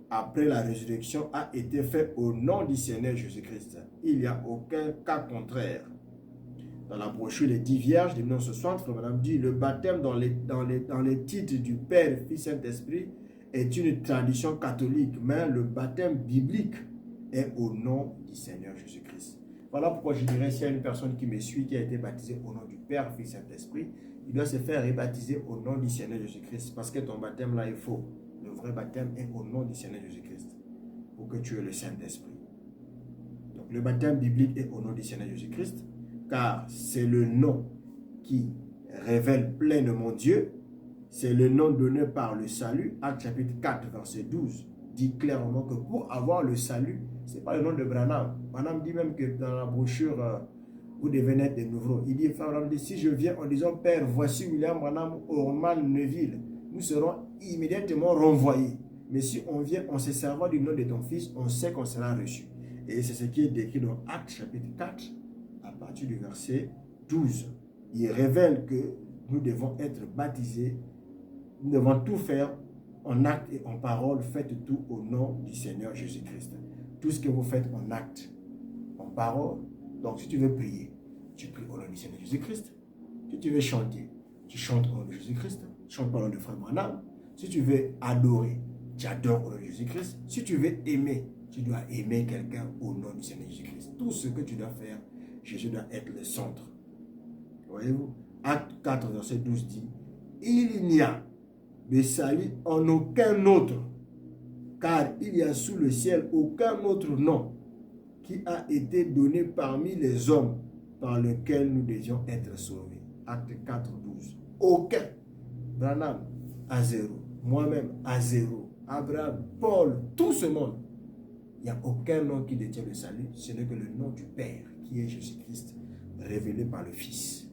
après la résurrection a été fait au nom du Seigneur Jésus-Christ. Il n'y a aucun cas contraire. Dans la brochure Les 10 Vierges de 1960, Frère Branham dit, le baptême dans les titres du Père, Fils et Saint-Esprit est une tradition catholique, mais le baptême biblique est au nom du Seigneur Jésus-Christ. Voilà pourquoi je dirais, s'il y a une personne qui me suit, qui a été baptisée au nom du Père, Fils et Saint-Esprit, il doit se faire rebaptiser au nom du Seigneur Jésus-Christ, parce que ton baptême là est faux. Le vrai baptême est au nom du Seigneur Jésus-Christ, pour que tu aies le Saint-Esprit. Donc le baptême biblique est au nom du Seigneur Jésus-Christ, car c'est le nom qui révèle pleinement Dieu. C'est le nom donné par le salut. Acte chapitre 4, verset 12, dit clairement que pour avoir le salut, ce n'est pas le nom de Branham. Branham dit même que dans la brochure, vous devez naître de nouveau. Il dit, Branham dit, si je viens en disant, Père, voici William Branham Orman Neville, nous serons immédiatement renvoyés. Mais si on vient en se servant du nom de ton fils, on sait qu'on sera reçu. Et c'est ce qui est décrit dans Acte chapitre 4, à partir du verset 12. Il révèle que nous devons être baptisés, nous devons tout faire en acte et en parole, faites tout au nom du Seigneur Jésus-Christ. Tout ce que vous faites en acte, en parole. Donc si tu veux prier, tu pries au nom du Seigneur Jésus-Christ. Si tu veux chanter, tu chantes au nom de Jésus-Christ. Chante par le nom de Frère Branham. Si tu veux adorer, tu adores au nom de Jésus-Christ. Si tu veux aimer, tu dois aimer quelqu'un au nom du Seigneur Jésus-Christ. Tout ce que tu dois faire, Jésus doit être le centre. Voyez-vous? Acte 4, verset 12 dit, il n'y a de salut en aucun autre, car il n'y a sous le ciel aucun autre nom qui a été donné parmi les hommes par lequel nous devions être sauvés. Acte 4, 12. Aucun. Branham à zéro. moi-même, à zéro, Abraham, Paul, tout ce monde, il n'y a aucun nom qui détient le salut, ce n'est que le nom du Père, qui est Jésus-Christ, révélé par le Fils.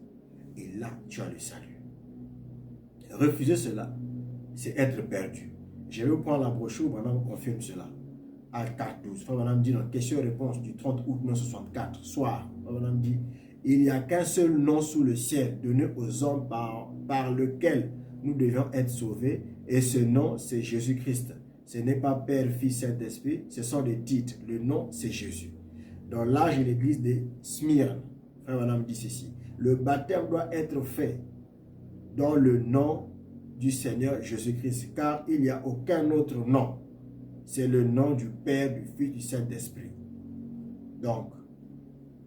Et là, tu as le salut. Refuser cela, c'est être perdu. Je vais vous prendre la brochure, madame confirme cela. À 4-12, Frère Madame dit dans question-réponse du 30 août 1964, soir, Frère Madame dit, il n'y a qu'un seul nom sous le ciel donné aux hommes par lequel nous devions être sauvés, et ce nom, c'est Jésus-Christ. Ce n'est pas Père, Fils, Saint-Esprit, ce sont des titres. Le nom, c'est Jésus. Dans l'âge de l'église de Smyrne, Frère Madame dit ceci, le baptême doit être fait dans le nom du Seigneur Jésus-Christ, car il n'y a aucun autre nom. C'est le nom du Père, du Fils, du Saint-Esprit. Donc,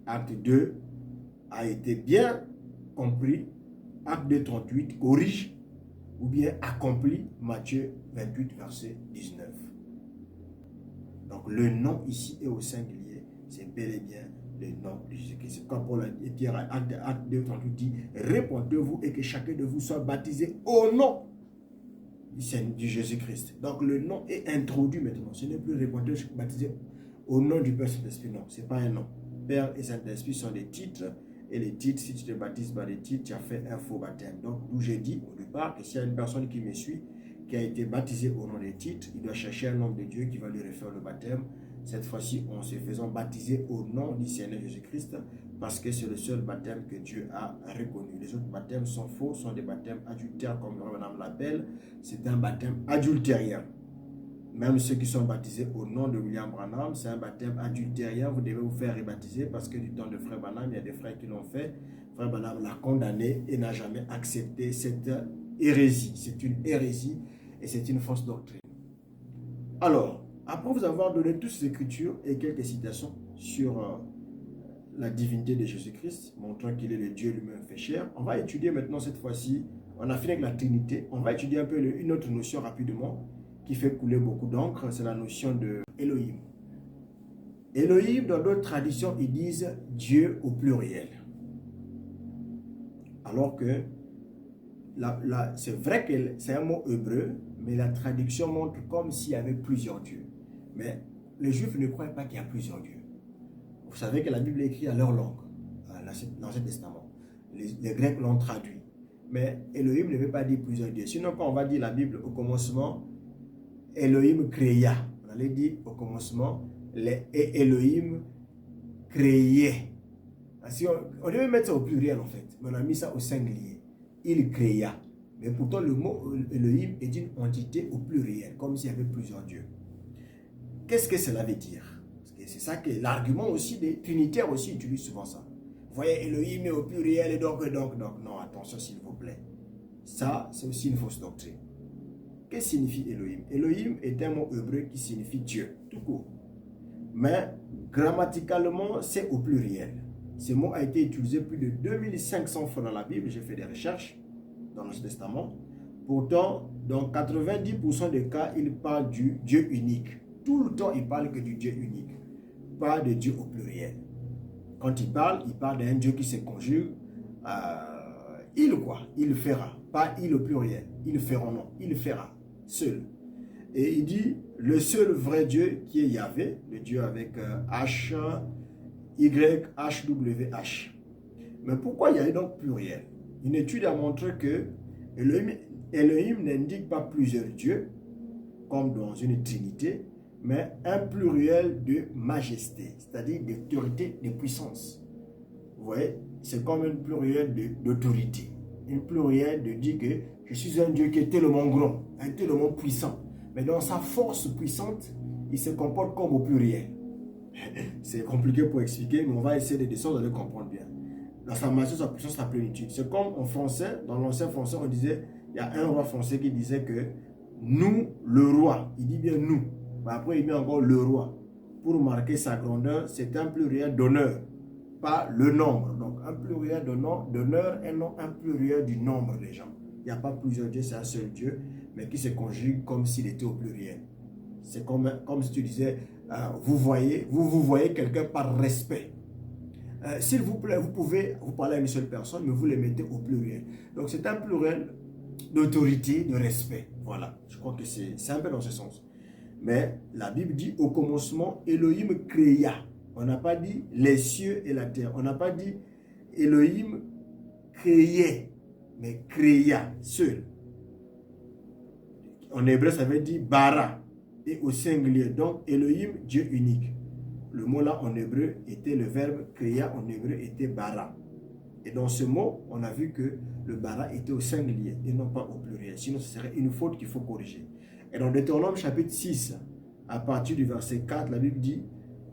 acte 2 a été bien compris. Acte 2, 38 corrige ou bien accompli Matthieu 28, verset 19. Donc, le nom ici est au singulier. C'est bel et bien le nom de Jésus-Christ. Quand Paul a dit, acte 2, 38 dit, répondez-vous et que chacun de vous soit baptisé au nom du Jésus-Christ. Donc le nom est introduit maintenant. Ce n'est plus répondre, baptisé au nom du Père Saint-Esprit. Non, ce n'est pas un nom. Père et Saint-Esprit sont des titres. Et les titres, si tu te baptises par des titres, tu as fait un faux baptême. Donc, d'où j'ai dit au départ que s'il y a une personne qui me suit, qui a été baptisée au nom des titres, il doit chercher un homme de Dieu qui va lui refaire le baptême. Cette fois-ci, en se faisant baptiser au nom du Seigneur Jésus-Christ, parce que c'est le seul baptême que Dieu a reconnu. Les autres baptêmes sont faux, sont des baptêmes adultères, comme Madame l'appelle. C'est un baptême adultérien. Même ceux qui sont baptisés au nom de William Branham, c'est un baptême adultérien. Vous devez vous faire rebaptiser parce que du temps de Frère Branham, il y a des frères qui l'ont fait. Frère Branham l'a condamné et n'a jamais accepté cette hérésie. C'est une hérésie et c'est une fausse doctrine. Alors, après vous avoir donné toutes ces écritures et quelques citations sur la divinité de Jésus-Christ, montrant qu'il est le Dieu lui-même fait chair, on va étudier maintenant cette fois-ci, on a fini avec la Trinité, on va étudier un peu une autre notion rapidement qui fait couler beaucoup d'encre, c'est la notion de Elohim. Elohim, dans d'autres traditions, ils disent Dieu au pluriel. Alors que c'est vrai que c'est un mot hébreu, mais la traduction montre comme s'il y avait plusieurs dieux. Mais les Juifs ne croient pas qu'il y a plusieurs dieux. Vous savez que la Bible est écrite à leur langue, dans l'Ancien Testament. Les Grecs l'ont traduit. Mais Elohim ne veut pas dire plusieurs dieux. Sinon, quand on va dire la Bible au commencement, Elohim créa. On allait dire au commencement, et Elohim créait. On devait mettre ça au pluriel en fait, mais on a mis ça au singulier. Il créa. Mais pourtant, le mot Elohim est une entité au pluriel, comme s'il y avait plusieurs dieux. Qu'est-ce que cela veut dire? C'est ça que l'argument aussi des trinitaires aussi utilisent souvent ça. Vous voyez, Elohim est au pluriel et donc, non, attention s'il vous plaît. Ça, c'est aussi une fausse doctrine. Qu'est-ce que signifie Elohim? Elohim est un mot hébreu qui signifie Dieu, tout court. Mais grammaticalement, c'est au pluriel. Ce mot a été utilisé plus de 2500 fois dans la Bible. J'ai fait des recherches dans l'Ancien Testament. Pourtant, dans 90% des cas, il parle du Dieu unique. Tout le temps, il parle que du Dieu unique. Pas de Dieu au pluriel. Quand il parle d'un Dieu qui se conjugue. Il quoi? Il fera. Pas il au pluriel. Ils feront, non. Il fera. Seul. Et il dit, le seul vrai Dieu qui est Yahvé, le Dieu avec H, Y, H, W, H. Mais pourquoi il y a donc pluriel? Une étude a montré que Elohim n'indique pas plusieurs dieux, comme dans une trinité, mais un pluriel de majesté, c'est-à-dire d'autorité, de puissance. Vous voyez, c'est comme un pluriel d'autorité. Un pluriel de dire que je suis un Dieu qui est tellement grand, tellement puissant. Mais dans sa force puissante, il se comporte comme au pluriel. C'est compliqué pour expliquer, mais on va essayer de descendre, de le comprendre bien. Dans sa majesté, sa puissance, sa plénitude. C'est comme en français, dans l'ancien français, on disait, il y a un roi français qui disait que nous, le roi, il dit bien nous. Mais après, il met encore le roi. Pour marquer sa grandeur, c'est un pluriel d'honneur, pas le nombre. Donc, un pluriel d'honneur et non un pluriel du nombre des gens. Il n'y a pas plusieurs dieux, c'est un seul Dieu, mais qui se conjugue comme s'il était au pluriel. C'est comme si tu disais, vous voyez quelqu'un par respect. S'il vous plaît, vous pouvez vous parler à une seule personne, mais vous les mettez au pluriel. Donc, c'est un pluriel d'autorité, de respect. Voilà, je crois que c'est un peu dans ce sens. Mais la Bible dit au commencement, Elohim créa. On n'a pas dit les cieux et la terre. On n'a pas dit Elohim créait, mais créa seul. En hébreu, ça veut dire bara et au singulier. Donc Elohim, Dieu unique. Le mot là en hébreu était le verbe créa, en hébreu était bara. Et dans ce mot, on a vu que le bara était au singulier et non pas au pluriel. Sinon, ce serait une faute qu'il faut corriger. Et dans Deutéronome chapitre 6, à partir du verset 4, la Bible dit: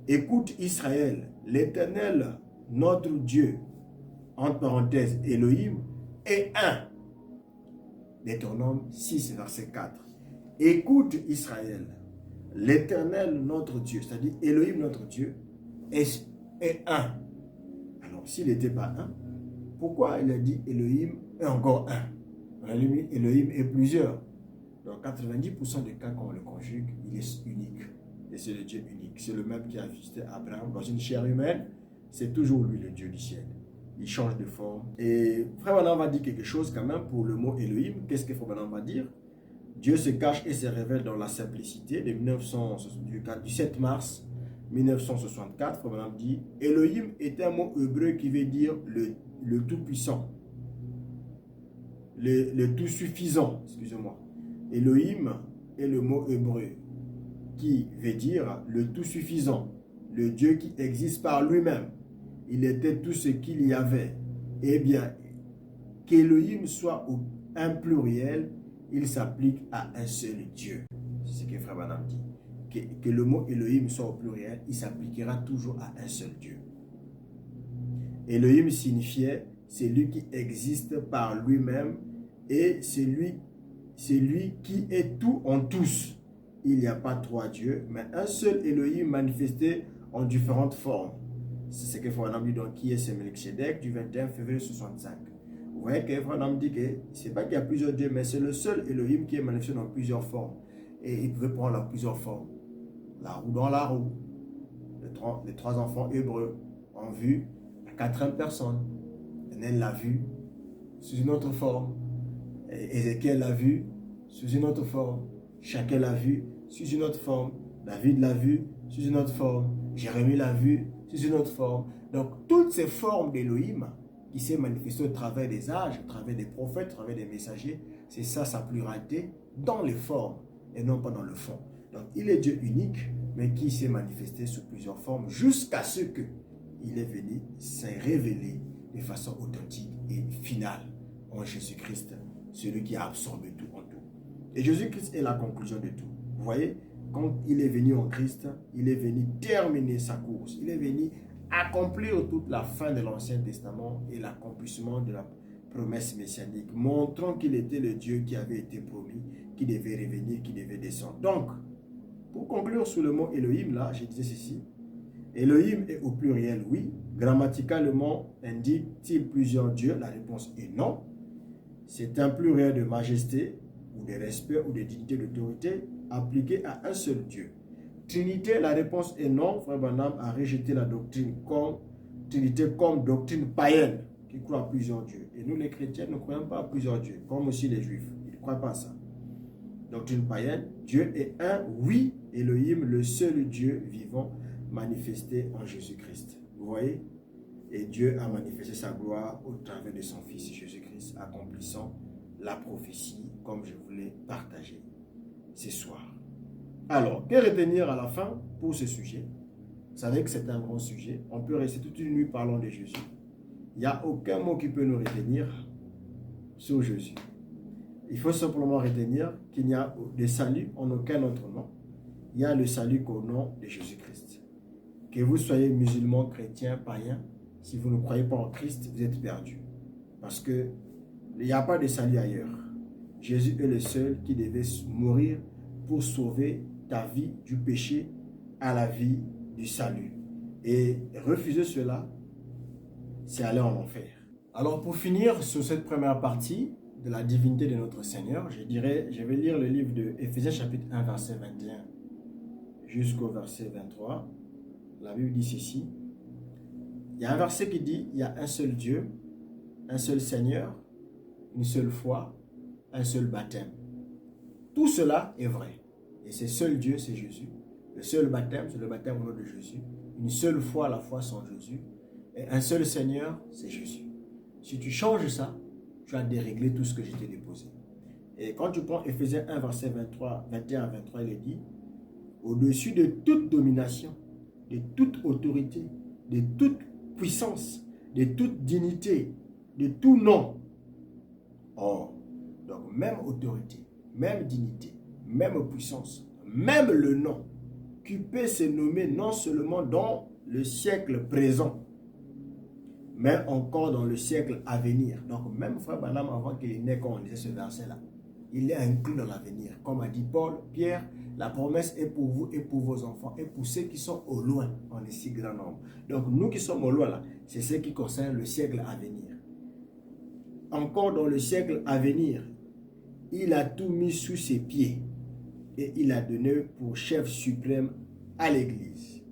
écoute Israël, l'Éternel, notre Dieu, entre parenthèses, Elohim, est un. Deutéronome 6, verset 4. Écoute Israël, l'Éternel, notre Dieu, c'est-à-dire Elohim, notre Dieu, est un. Alors, s'il n'était pas un, pourquoi il a dit Elohim est encore un? On a dit Elohim est plusieurs. Dans 90% des cas, quand on le conjugue, il est unique. Et c'est le Dieu unique. C'est le même qui a visité Abraham dans une chair humaine. C'est toujours lui, le Dieu du ciel. Il change de forme. Et Frère Branham va dire quelque chose quand même pour le mot Elohim. Qu'est-ce que Frère Branham va dire? Dieu se cache et se révèle dans la simplicité. Du 7 mars 1964, Frère Branham dit: Elohim est un mot hébreu qui veut dire le tout-puissant, le tout-suffisant, excusez-moi. Elohim est le mot hébreu qui veut dire le tout-suffisant, le Dieu qui existe par lui-même. Il était tout ce qu'il y avait. Eh bien, qu'Elohim soit un pluriel, il s'applique à un seul Dieu. C'est ce que Frère Branham dit. Que le mot Elohim soit au pluriel, il s'appliquera toujours à un seul Dieu. Elohim signifiait celui qui existe par lui-même et c'est lui qui est tout en tous. Il n'y a pas trois dieux, mais un seul Elohim manifesté en différentes formes. C'est ce que Frère Branham dit donc, qui est ce Melchizedek du 21 février 65. Vous voyez que Frère Branham dit que ce n'est pas qu'il y a plusieurs dieux, mais c'est le seul Elohim qui est manifesté dans plusieurs formes. Et il pouvait prendre plusieurs formes. La roue dans la roue. Les trois enfants hébreux ont vu la quatrième personne. Daniel l'a vu sous une autre forme. Ézéchiel l'a vu sous une autre forme. Chacun l'a vu sous une autre forme. David l'a vu sous une autre forme. Jérémie l'a vu sous une autre forme. Donc, toutes ces formes d'Elohim qui s'est manifestées au travers des âges, au travers des prophètes, au travers des messagers, c'est ça sa pluralité dans les formes et non pas dans le fond. Donc, il est Dieu unique, mais qui s'est manifesté sous plusieurs formes jusqu'à ce qu'il est venu s'est révélé de façon authentique et finale en Jésus-Christ, celui qui a absorbé tout en tout. Et Jésus-Christ est la conclusion de tout. Vous voyez, quand il est venu en Christ, il est venu terminer sa course. Il est venu accomplir toute la fin de l'Ancien Testament et l'accomplissement de la promesse messianique, montrant qu'il était le Dieu qui avait été promis, qui devait revenir, qui devait descendre. Donc, pour conclure sur le mot Elohim, là, je disais ceci. Elohim est au pluriel, oui. Grammaticalement, indique-t-il plusieurs dieux? La réponse est non. C'est un pluriel de majesté, ou de respect, ou de dignité, d'autorité, appliqué à un seul Dieu. Trinité, la réponse est non. Frère Branham a rejeté la doctrine Trinité comme doctrine païenne, qui croit à plusieurs dieux. Et nous, les chrétiens, ne croyons pas à plusieurs dieux, comme aussi les juifs. Ils ne croient pas à ça. Doctrine païenne, Dieu est un, oui, Elohim, le seul Dieu vivant, manifesté en Jésus-Christ. Vous voyez? Et Dieu a manifesté sa gloire au travers de son Fils Jésus-Christ, accomplissant la prophétie comme je voulais partager ce soir. Alors, que retenir à la fin pour ce sujet? Vous savez que c'est un grand sujet. On peut rester toute une nuit parlant de Jésus. Il n'y a aucun mot qui peut nous retenir sur Jésus. Il faut simplement retenir qu'il n'y a de salut en aucun autre nom. Il y a le salut qu'au nom de Jésus-Christ. Que vous soyez musulman, chrétien, païen, si vous ne croyez pas en Christ, vous êtes perdu. Parce qu'il n'y a pas de salut ailleurs. Jésus est le seul qui devait mourir pour sauver ta vie du péché à la vie du salut. Et refuser cela, c'est aller en enfer. Alors pour finir sur cette première partie de la divinité de notre Seigneur, je vais lire le livre de Éphésiens chapitre 1 verset 21 jusqu'au verset 23. La Bible dit ceci. Il y a un verset qui dit, il y a un seul Dieu, un seul Seigneur, une seule foi, un seul baptême. Tout cela est vrai. Et c'est seul Dieu, c'est Jésus. Le seul baptême, c'est le baptême au nom de Jésus. Une seule foi, la foi sans Jésus. Et un seul Seigneur, c'est Jésus. Si tu changes ça, tu as déréglé tout ce que je t'ai déposé. Et quand tu prends Éphésiens 1, verset 21 à 23, il est dit, au-dessus de toute domination, de toute autorité, de toute puissance, de toute dignité, de tout nom. Or, donc même autorité, même dignité, même puissance, même le nom, qui peut se nommer non seulement dans le siècle présent, mais encore dans le siècle à venir. Donc même Frère Branham, avant qu'il est né, quand on disait ce verset-là, il est inclus dans l'avenir. Comme a dit Paul, Pierre, la promesse est pour vous et pour vos enfants et pour ceux qui sont au loin, en est si grand nombre. Donc nous qui sommes au loin là, c'est ce qui concerne le siècle à venir. Encore dans le siècle à venir, il a tout mis sous ses pieds et il a donné pour chef suprême à l'Église,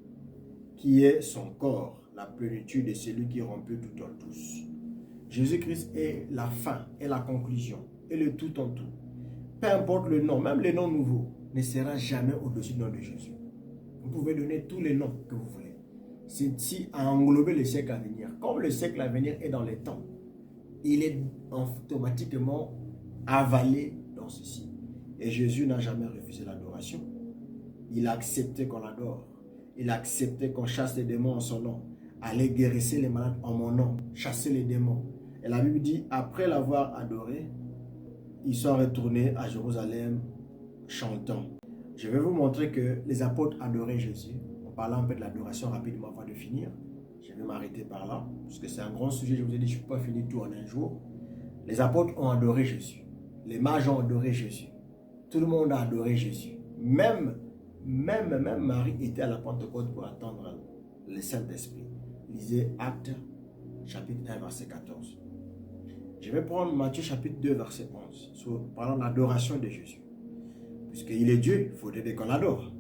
qui est son corps, la plénitude de celui qui remplit tout en tous. Jésus-Christ est la fin et la conclusion et le tout en tout. Peu importe le nom, même les noms nouveaux, ne sera jamais au-dessus du nom de Jésus. Vous pouvez donner tous les noms que vous voulez. C'est ici à englober le siècle à venir. Comme le siècle à venir est dans les temps, il est automatiquement avalé dans ceci. Et Jésus n'a jamais refusé l'adoration. Il a accepté qu'on l'adore. Il a accepté qu'on chasse les démons en son nom. Aller guérir les malades en mon nom. Chasser les démons. Et la Bible dit, après l'avoir adoré, ils sont retournés à Jérusalem chantant. Je vais vous montrer que les apôtres adoraient Jésus. En parlant un peu de l'adoration rapidement avant de finir. Je vais m'arrêter par là, parce que c'est un grand sujet. Je vous ai dit, je ne peux pas finir tout en un jour. Les apôtres ont adoré Jésus. Les mages ont adoré Jésus. Tout le monde a adoré Jésus. Même Marie était à la Pentecôte pour attendre le Saint-Esprit. Lisez Actes, chapitre 1, verset 14. Je vais prendre Matthieu, chapitre 2, verset 11, parlant de l'adoration de Jésus. Puisqu'il est Dieu, il faudrait qu'on l'adore.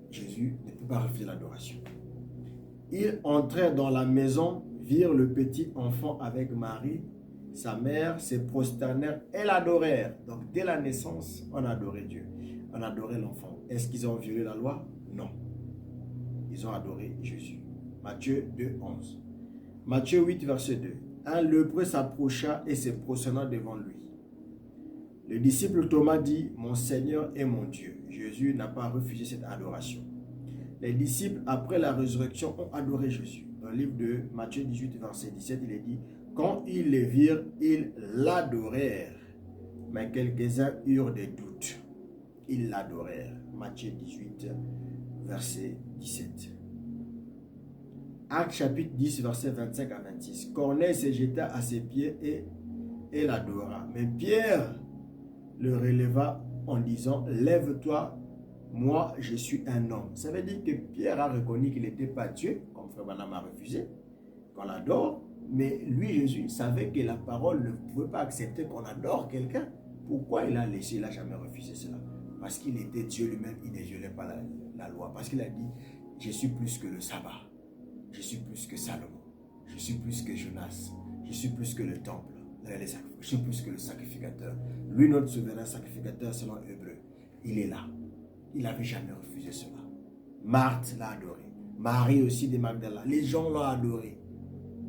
Jésus ne peut pas refuser l'adoration. Ils entrèrent dans la maison, virent le petit enfant avec Marie, sa mère, se prosternèrent et l'adorèrent. Donc dès la naissance, on adorait Dieu. On adorait l'enfant. Est-ce qu'ils ont violé la loi? Non. Ils ont adoré Jésus. Matthieu 2, 11. Matthieu 8, verset 2. Un lépreux s'approcha et se prosterna devant lui. Le disciple Thomas dit, mon Seigneur et mon Dieu. Jésus n'a pas refusé cette adoration. Les disciples, après la résurrection, ont adoré Jésus. Dans le livre de Matthieu 18, verset 17, il est dit, quand ils le virent, ils l'adorèrent. Mais quelques-uns eurent des doutes. Ils l'adorèrent. Matthieu 18, verset 17. Actes chapitre 10, verset 25 à 26. Corneille se jeta à ses pieds et l'adora. Mais Pierre le releva en disant, lève-toi, moi je suis un homme. Ça veut dire que Pierre a reconnu qu'il n'était pas Dieu, comme Frère Branham a refusé, qu'on l'adore. Mais lui, Jésus, savait que la parole ne pouvait pas accepter qu'on adore quelqu'un. Pourquoi il a laissé, il n'a jamais refusé cela? Parce qu'il était Dieu lui-même, il ne violait pas la loi. Parce qu'il a dit, je suis plus que le sabbat. Je suis plus que Salomon. Je suis plus que Jonas. Je suis plus que le temple. Je suis plus que le sacrificateur. Lui, notre souverain sacrificateur, selon Hébreu, il est là. Il n'avait jamais refusé cela. Marthe l'a adoré. Marie aussi de Magdala. Les gens l'ont adoré.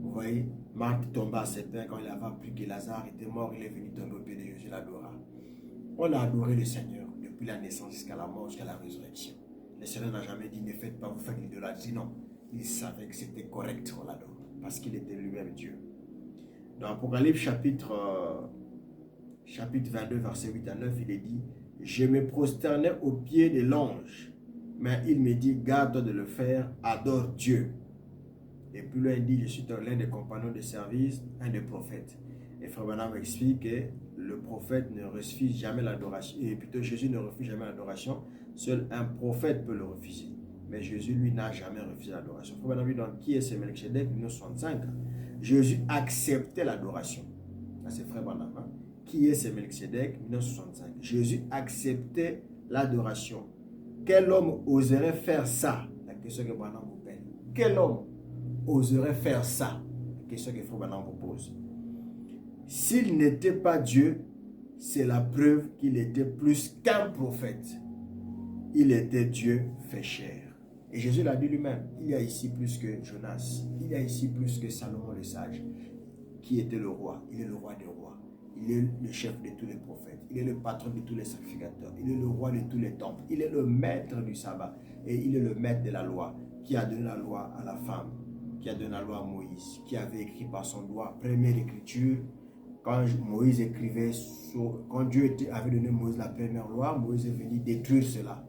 Vous voyez, Marthe tomba à ses pères quand il avait appris que Lazare était mort. Il est venu tomber au pied de Jésus, l'adora. On a adoré le Seigneur depuis la naissance jusqu'à la mort, jusqu'à la résurrection. Le Seigneur n'a jamais dit, ne faites pas, vous faites l'idolâtrie. Non. Il savait que c'était correct, on l'adore, parce qu'il était lui-même Dieu. Dans Apocalypse chapitre 22, verset 8 à 9, il est dit, je me prosternais aux pieds de l'ange, mais il me dit, garde-toi de le faire, adore Dieu. Et puis là, il dit, je suis l'un des compagnons de service, un des prophètes. Et Frère Branham explique que le prophète ne refuse jamais l'adoration, et plutôt Jésus ne refuse jamais l'adoration, seul un prophète peut le refuser. Mais Jésus, lui, n'a jamais refusé l'adoration. Frère Branham dit donc, qui est ce Melchizedek 1965? Jésus acceptait l'adoration. C'est Frère Branham. Hein? Qui est ce Melchizedek 1965? Jésus acceptait l'adoration. Quel homme oserait faire ça? La question que Branham vous pose. Quel homme oserait faire ça? La question que Frère Branham vous pose. S'il n'était pas Dieu, c'est la preuve qu'il était plus qu'un prophète. Il était Dieu fait chair. Et Jésus l'a dit lui-même, il y a ici plus que Jonas, il y a ici plus que Salomon le sage, qui était le roi. Il est le roi des rois. Il est le chef de tous les prophètes. Il est le patron de tous les sacrificateurs. Il est le roi de tous les temples. Il est le maître du sabbat. Et il est le maître de la loi, qui a donné la loi à la femme, qui a donné la loi à Moïse, qui avait écrit par son doigt, première écriture. Quand Moïse écrivait, quand Dieu avait donné à Moïse la première loi, Moïse est venu détruire cela.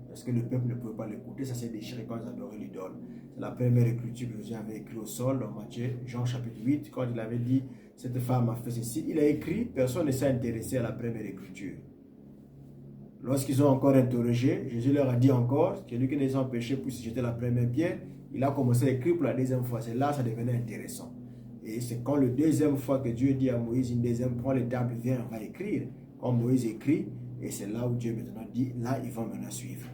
Parce que le peuple ne pouvait pas l'écouter, ça s'est déchiré quand ils adoraient l'idole. C'est la première écriture que Jésus avait écrite au sol dans Matthieu, Jean chapitre 8, quand il avait dit, cette femme a fait ceci. Il a écrit, personne ne s'est intéressé à la première écriture. Lorsqu'ils ont encore interrogé, Jésus leur a dit encore, celui qui n'est sans péché puisse jeter la première pierre. Il a commencé à écrire pour la deuxième fois. C'est là que ça devenait intéressant. Et c'est quand la deuxième fois que Dieu dit à Moïse, une deuxième, prends les tables, viens, on va écrire. Quand Moïse écrit, et c'est là où Dieu maintenant dit, là, ils vont maintenant suivre.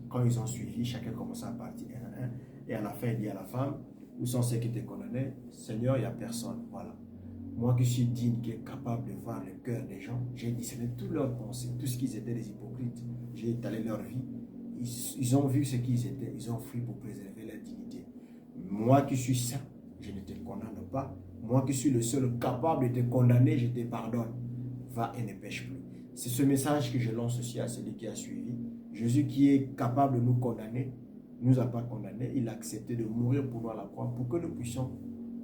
Quand ils ont suivi, chacun commençait à partir un à un. Et à la fin, il dit à la femme, où sont ceux qui te condamnaient? Seigneur, il n'y a personne. Voilà. Moi qui suis digne, qui est capable de voir le cœur des gens, j'ai discerné toutes leurs pensées, tout ce qu'ils étaient des hypocrites. J'ai étalé leur vie. Ils ont vu ce qu'ils étaient. Ils ont fui pour préserver leur dignité. Moi qui suis saint, je ne te condamne pas. Moi qui suis le seul capable de te condamner, je te pardonne. Va et ne pêche plus. C'est ce message que je lance aussi à celui qui a suivi. Jésus qui est capable de nous condamner, ne nous a pas condamnés. Il a accepté de mourir pour nous à la croix pour que nous puissions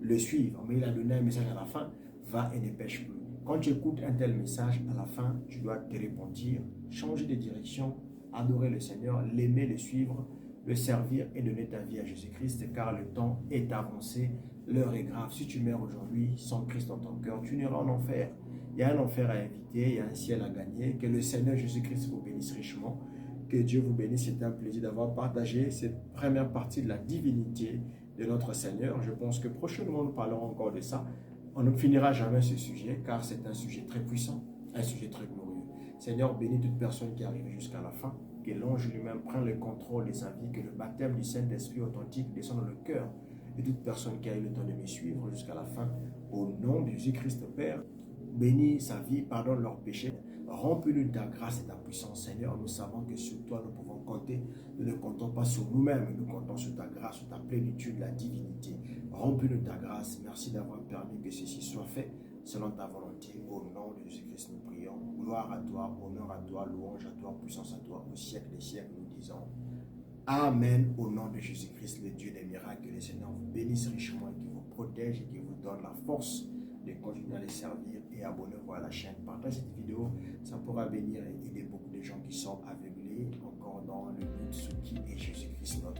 le suivre. Mais il a donné un message à la fin, va et ne pêche plus. Quand tu écoutes un tel message, à la fin, tu dois te repentir, changer de direction, adorer le Seigneur, l'aimer, le suivre, le servir et donner ta vie à Jésus-Christ, car le temps est avancé, l'heure est grave. Si tu meurs aujourd'hui sans Christ dans ton cœur, tu n'iras en enfer. Il y a un enfer à éviter, il y a un ciel à gagner. Que le Seigneur Jésus-Christ vous bénisse richement. Que Dieu vous bénisse. C'était un plaisir d'avoir partagé cette première partie de la divinité de notre Seigneur. Je pense que prochainement, nous parlerons encore de ça. On ne finira jamais ce sujet, car c'est un sujet très puissant, un sujet très glorieux. Seigneur, bénis toute personne qui arrive jusqu'à la fin. Que l'ange lui-même prenne le contrôle de sa vie. Que le baptême du Saint-Esprit authentique descende dans le cœur de toute personne qui a eu le temps de me suivre jusqu'à la fin. Au nom de Jésus-Christ, Père, bénis sa vie, pardonne leurs péchés. Remplis-nous de ta grâce et de ta puissance, Seigneur. Nous savons que sur toi, nous pouvons compter. Nous ne comptons pas sur nous-mêmes, nous comptons sur ta grâce, sur ta plénitude, la divinité. Remplis-nous de ta grâce. Merci d'avoir permis que ceci soit fait selon ta volonté. Au nom de Jésus-Christ, nous prions. Gloire à toi, honneur à toi, louange à toi, puissance à toi. Au siècle des siècles, nous disons Amen. Au nom de Jésus-Christ, le Dieu des miracles. Que le Seigneur vous bénisse richement, et qui vous protège et qui vous donne la force de continuer à les servir. Et abonnez-vous à la chaîne. Partagez cette vidéo, ça pourra bénir et aider beaucoup de gens qui sont aveuglés encore dans le doute sur qui est Jésus-Christ notre